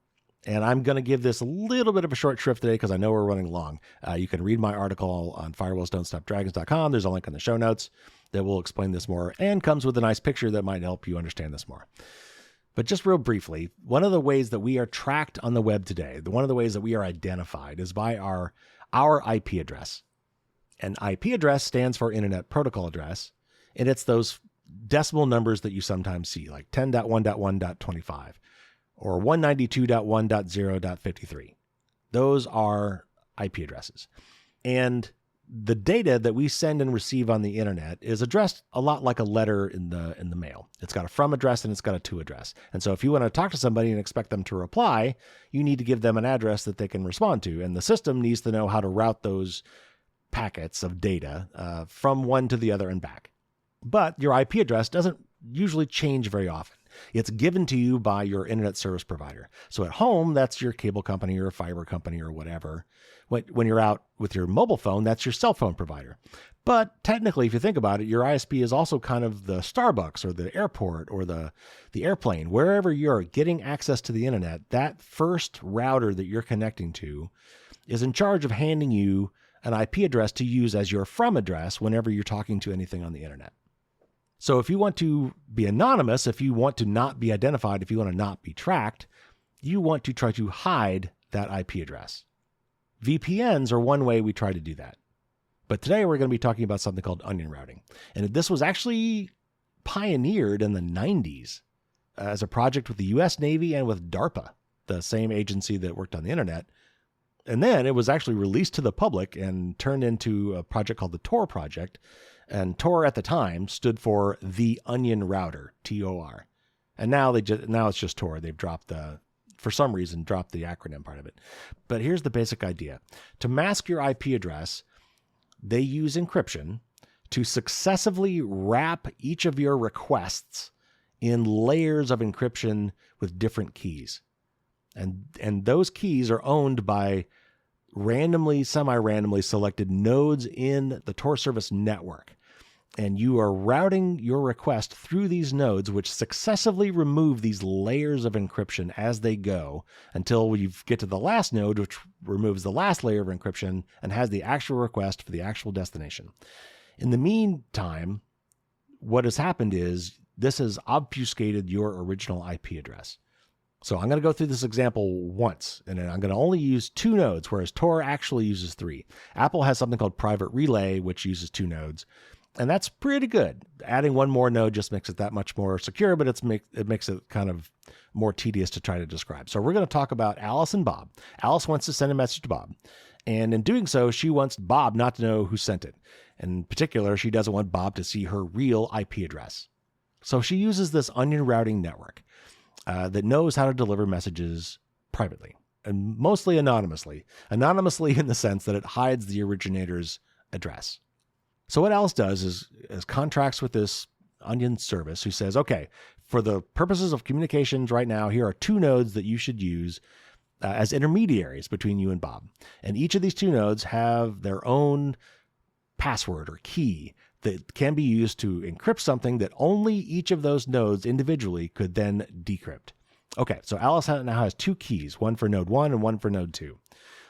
And I'm going to give this a little bit of a short shrift today because I know we're running long. You can read my article on firewallsdon'tstopdragons.com. There's a link in the show notes that will explain this more and comes with a nice picture that might help you understand this more. But just real briefly, one of the ways that we are tracked on the web today, one of the ways that we are identified is by our IP address. And IP address stands for Internet Protocol Address, and it's those decimal numbers that you sometimes see, like 10.1.1.25 or 192.1.0.53. Those are IP addresses. And the data that we send and receive on the internet is addressed a lot like a letter in the mail. It's got a from address and it's got a to address. And so if you want to talk to somebody and expect them to reply, you need to give them an address that they can respond to. And the system needs to know how to route those packets of data from one to the other and back. But your IP address doesn't usually change very often. It's given to you by your internet service provider. So at home, that's your cable company or fiber company or whatever. When you're out with your mobile phone, that's your cell phone provider. But technically, if you think about it, your ISP is also kind of the Starbucks or the airport or the airplane. Wherever you're getting access to the internet, that first router that you're connecting to is in charge of handing you an IP address to use as your from address whenever you're talking to anything on the internet. So if you want to be anonymous, if you want to not be identified, if you want to not be tracked, you want to try to hide that IP address. VPNs are one way we try to do that. But today we're going to be talking about something called onion routing. And this was actually pioneered in the 90s as a project with the US Navy and with DARPA, the same agency that worked on the internet. And then it was actually released to the public and turned into a project called the Tor project. And Tor at the time stood for the Onion Router, TOR. And now it's just Tor. They've for some reason, dropped the acronym part of it. But here's the basic idea. To mask your IP address, they use encryption to successively wrap each of your requests in layers of encryption with different keys. And those keys are owned by semi-randomly selected nodes in the Tor service network. And you are routing your request through these nodes, which successively remove these layers of encryption as they go until you get to the last node, which removes the last layer of encryption and has the actual request for the actual destination. In the meantime, what has happened is this has obfuscated your original IP address. So I'm going to go through this example once, and then I'm going to only use 2 nodes, whereas Tor actually uses 3. Apple has something called Private Relay, which uses 2 nodes. And that's pretty good. Adding one more node just makes it that much more secure, but it makes it kind of more tedious to try to describe. So we're going to talk about Alice and Bob. Alice wants to send a message to Bob. And in doing so, she wants Bob not to know who sent it. In particular, she doesn't want Bob to see her real IP address. So she uses this onion routing network that knows how to deliver messages privately and mostly anonymously. Anonymously in the sense that it hides the originator's address. So what Alice does is contracts with this onion service who says, okay, for the purposes of communications right now, here are 2 nodes that you should use as intermediaries between you and Bob. And each of these 2 nodes have their own password or key that can be used to encrypt something that only each of those nodes individually could then decrypt. Okay, so Alice now has 2 keys, one for node 1 and one for node 2.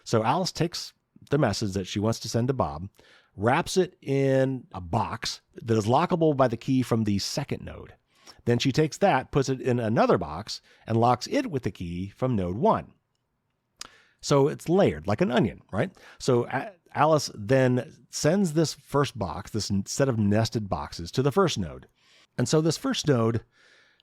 So Alice takes the message that she wants to send to Bob, wraps it in a box that is lockable by the key from the second node. Then she takes that, puts it in another box, and locks it with the key from node 1. So it's layered like an onion, right? So Alice then sends this first box, this set of nested boxes, to the first node. And so this first node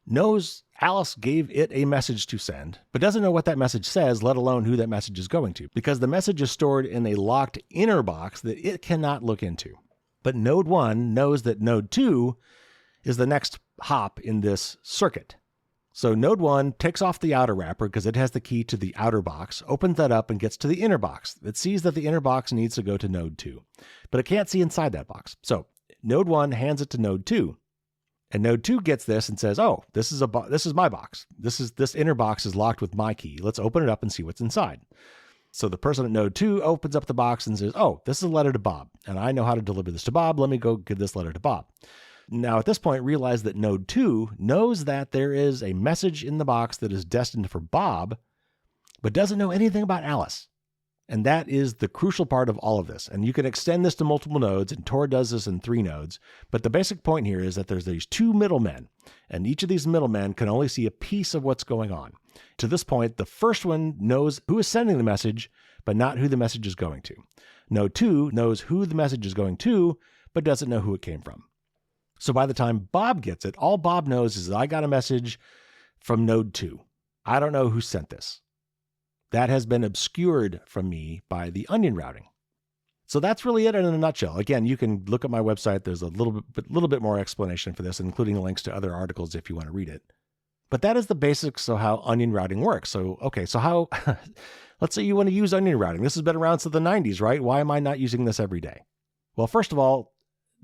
knows Alice gave it a message to send, but doesn't know what that message says, let alone who that message is going to, because the message is stored in a locked inner box that it cannot look into. But node 1 knows that node 2 is the next hop in this circuit. So node 1 takes off the outer wrapper because it has the key to the outer box, opens that up and gets to the inner box. It sees that the inner box needs to go to node 2, but it can't see inside that box. So node 1 hands it to node 2. And node 2 gets this and says, oh, this is my box. This inner box is locked with my key. Let's open it up and see what's inside. So the person at node 2 opens up the box and says, oh, this is a letter to Bob, and I know how to deliver this to Bob. Let me go give this letter to Bob. Now at this point, realize that node 2 knows that there is a message in the box that is destined for Bob, but doesn't know anything about Alice. And that is the crucial part of all of this. And you can extend this to multiple nodes, and Tor does this in 3 nodes. But the basic point here is that there's these 2 middlemen, and each of these middlemen can only see a piece of what's going on. To this point, the first one knows who is sending the message, but not who the message is going to. Node 2 knows who the message is going to, but doesn't know who it came from. So by the time Bob gets it, all Bob knows is that I got a message from node 2. I don't know who sent this. That has been obscured from me by the onion routing. So that's really it in a nutshell. Again, you can look at my website. There's a little bit more explanation for this, including links to other articles if you want to read it. But that is the basics of how onion routing works. So how, let's say you want to use onion routing. This has been around since the 90s, right? Why am I not using this every day? Well, first of all,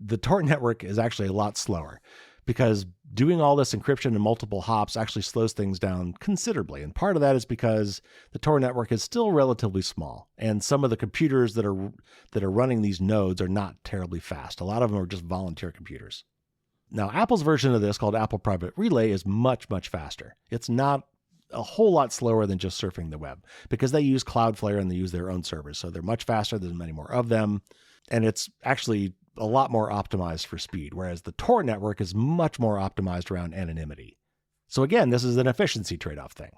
the Tor network is actually a lot slower, because doing all this encryption in multiple hops actually slows things down considerably. And part of that is because the Tor network is still relatively small, and some of the computers that are running these nodes are not terribly fast. A lot of them are just volunteer computers. Now, Apple's version of this, called Apple Private Relay, is much, much faster. It's not a whole lot slower than just surfing the web, because they use Cloudflare and they use their own servers. So they're much faster. There's many more of them. And it's actually a lot more optimized for speed, whereas the Tor network is much more optimized around anonymity. So again, this is an efficiency trade-off thing.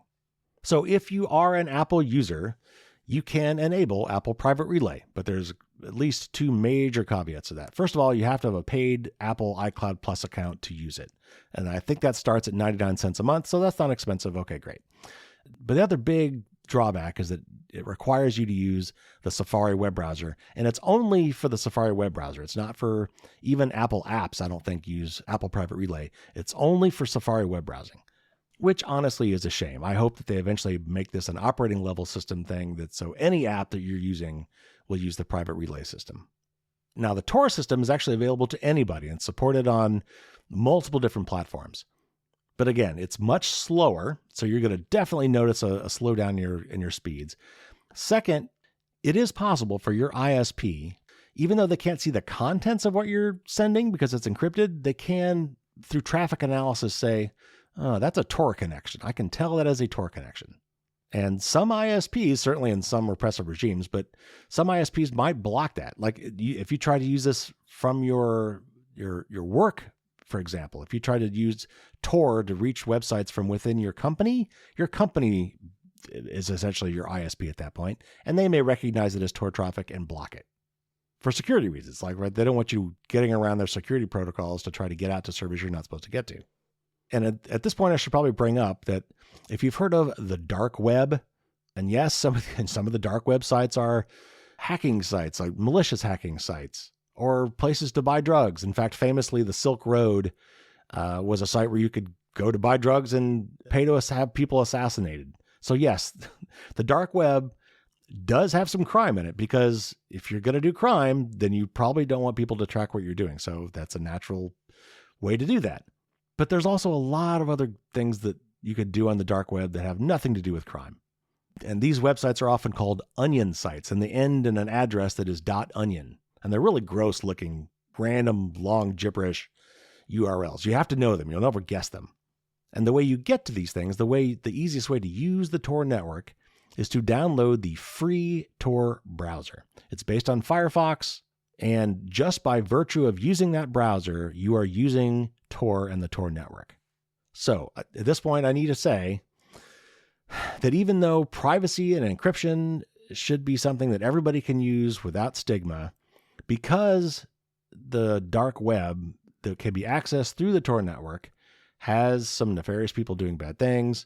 So if you are an Apple user, you can enable Apple Private Relay, but there's at least 2 major caveats to that. First of all, you have to have a paid Apple iCloud Plus account to use it. And I think that starts at 99 cents a month, so that's not expensive. Okay, great. But the other big drawback is that it requires you to use the Safari web browser, and it's only for the Safari web browser. It's not for even Apple apps, I don't think, use Apple Private Relay. It's only for Safari web browsing, which honestly is a shame. I hope that they eventually make this an operating level system thing, that so any app that you're using will use the Private Relay system. Now, the Tor system is actually available to anybody and supported on multiple different platforms. But again, it's much slower, so you're going to definitely notice a slowdown in your speeds. Second, it is possible for your ISP, even though they can't see the contents of what you're sending because it's encrypted, they can, through traffic analysis, say, oh, that's a Tor connection. I can tell that as a Tor connection. And some ISPs, certainly in some repressive regimes, but some ISPs might block that. Like if you try to use this from your work, for example, if you try to use Tor to reach websites from within your company is essentially your ISP at that point, and they may recognize it as Tor traffic and block it for security reasons. Like, right, they don't want you getting around their security protocols to try to get out to servers you're not supposed to get to. And at this point, I should probably bring up that if you've heard of the dark web, and yes, some of the dark web sites are hacking sites, like malicious hacking sites, or places to buy drugs. In fact, famously, the Silk Road was a site where you could go to buy drugs and pay to have people assassinated. So yes, the dark web does have some crime in it, because if you're going to do crime, then you probably don't want people to track what you're doing. So that's a natural way to do that. But there's also a lot of other things that you could do on the dark web that have nothing to do with crime. And these websites are often called onion sites, and they end in an address that is .onion. And they're really gross looking, random, long, gibberish URLs. You have to know them. You'll never guess them. And the way you get to these things, the easiest way to use the Tor network is to download the free Tor browser. It's based on Firefox, and just by virtue of using that browser, you are using Tor and the Tor network. So at this point, I need to say that even though privacy and encryption should be something that everybody can use without stigma, because the dark web that can be accessed through the Tor network has some nefarious people doing bad things,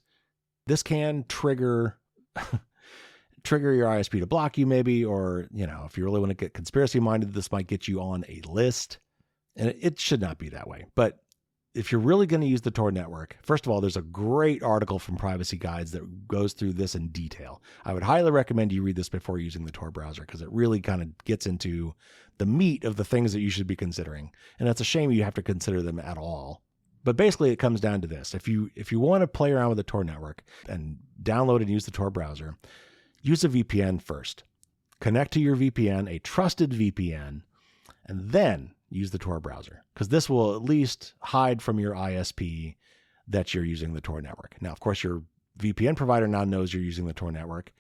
this can trigger your ISP to block you maybe, or, if you really want to get conspiracy minded, this might get you on a list. And it should not be that way. But if you're really going to use the Tor network, first of all, there's a great article from Privacy Guides that goes through this in detail. I would highly recommend you read this before using the Tor browser, because it really kind of gets into the meat of the things that you should be considering. And it's a shame you have to consider them at all. But basically, it comes down to this. If you want to play around with the Tor network and download and use the Tor browser, use a VPN first. Connect to your VPN, a trusted VPN, and then use the Tor browser, because this will at least hide from your ISP that you're using the Tor network. Now, of course, your VPN provider now knows you're using the Tor network,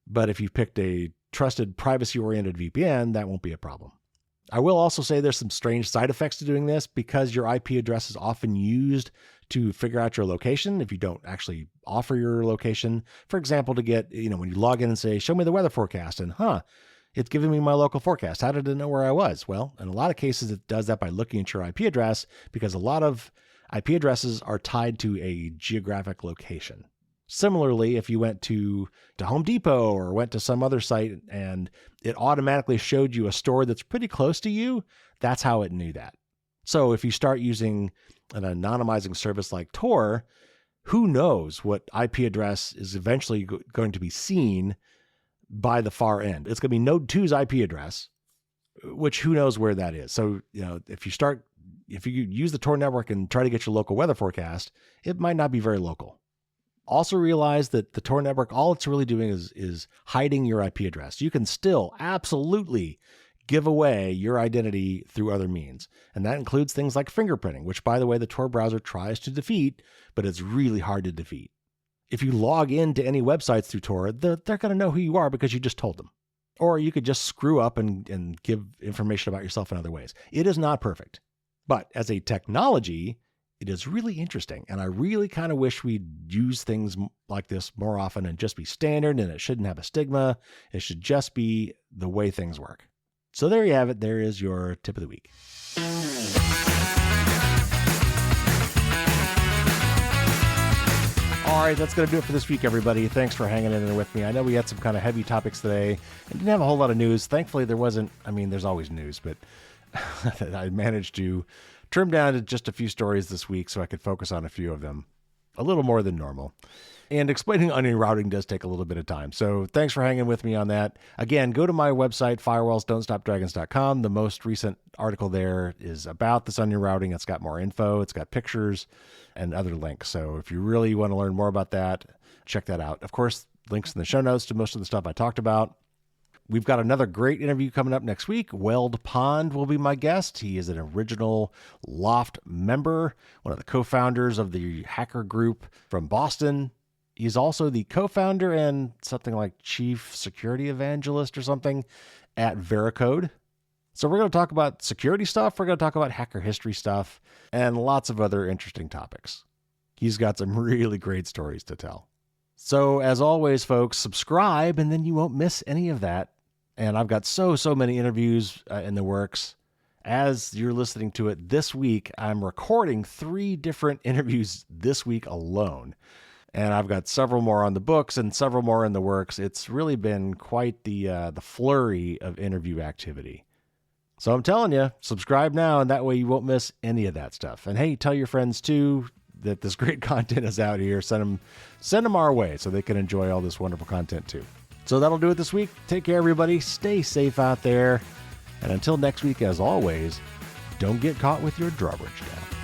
but if you've picked a trusted privacy-oriented VPN, that won't be a problem. I will also say there's some strange side effects to doing this, because your IP address is often used to figure out your location if you don't actually offer your location. For example, to get, when you log in and say, show me the weather forecast, and it's giving me my local forecast. How did it know where I was? Well, in a lot of cases, it does that by looking at your IP address, because a lot of IP addresses are tied to a geographic location. Similarly, if you went to Home Depot or went to some other site and it automatically showed you a store that's pretty close to you, that's how it knew that. So if you start using an anonymizing service like Tor, who knows what IP address is eventually going to be seen by the far end. It's going to be Node 2's IP address, which who knows where that is. So, if you use the Tor network and try to get your local weather forecast, it might not be very local. Also realize that the Tor network, all it's really doing is hiding your IP address. You can still absolutely give away your identity through other means. And that includes things like fingerprinting, which, by the way, the Tor browser tries to defeat, but it's really hard to defeat. If you log into any websites through Tor, they're going to know who you are because you just told them. Or you could just screw up and give information about yourself in other ways. It is not perfect. But as a technology, it is really interesting. And I really kind of wish we'd use things like this more often and just be standard, and it shouldn't have a stigma. It should just be the way things work. So there you have it. There is your tip of the week. All right, that's going to do it for this week, everybody. Thanks for hanging in there with me. I know we had some kind of heavy topics today and didn't have a whole lot of news. Thankfully, there wasn't. There's always news, but I managed to trim down to just a few stories this week so I could focus on a few of them, a little more than normal. And explaining onion routing does take a little bit of time. So thanks for hanging with me on that. Again, go to my website, firewallsdon'tstopdragons.com. The most recent article there is about this onion routing. It's got more info. It's got pictures and other links. So if you really want to learn more about that, check that out. Of course, links in the show notes to most of the stuff I talked about. We've got another great interview coming up next week. Weld Pond will be my guest. He is an original Loft member, one of the co-founders of the hacker group from Boston. He's also the co-founder and something like chief security evangelist or something at Veracode. So we're going to talk about security stuff. We're going to talk about hacker history stuff and lots of other interesting topics. He's got some really great stories to tell. So as always, folks, subscribe and then you won't miss any of that. And I've got so many interviews in the works. As you're listening to it this week, I'm recording 3 different interviews this week alone. And I've got several more on the books and several more in the works. It's really been quite the flurry of interview activity. So I'm telling you, subscribe now, and that way you won't miss any of that stuff. And hey, tell your friends too that this great content is out here. Send them our way so they can enjoy all this wonderful content too. So that'll do it this week. Take care, everybody. Stay safe out there. And until next week, as always, don't get caught with your drawbridge down.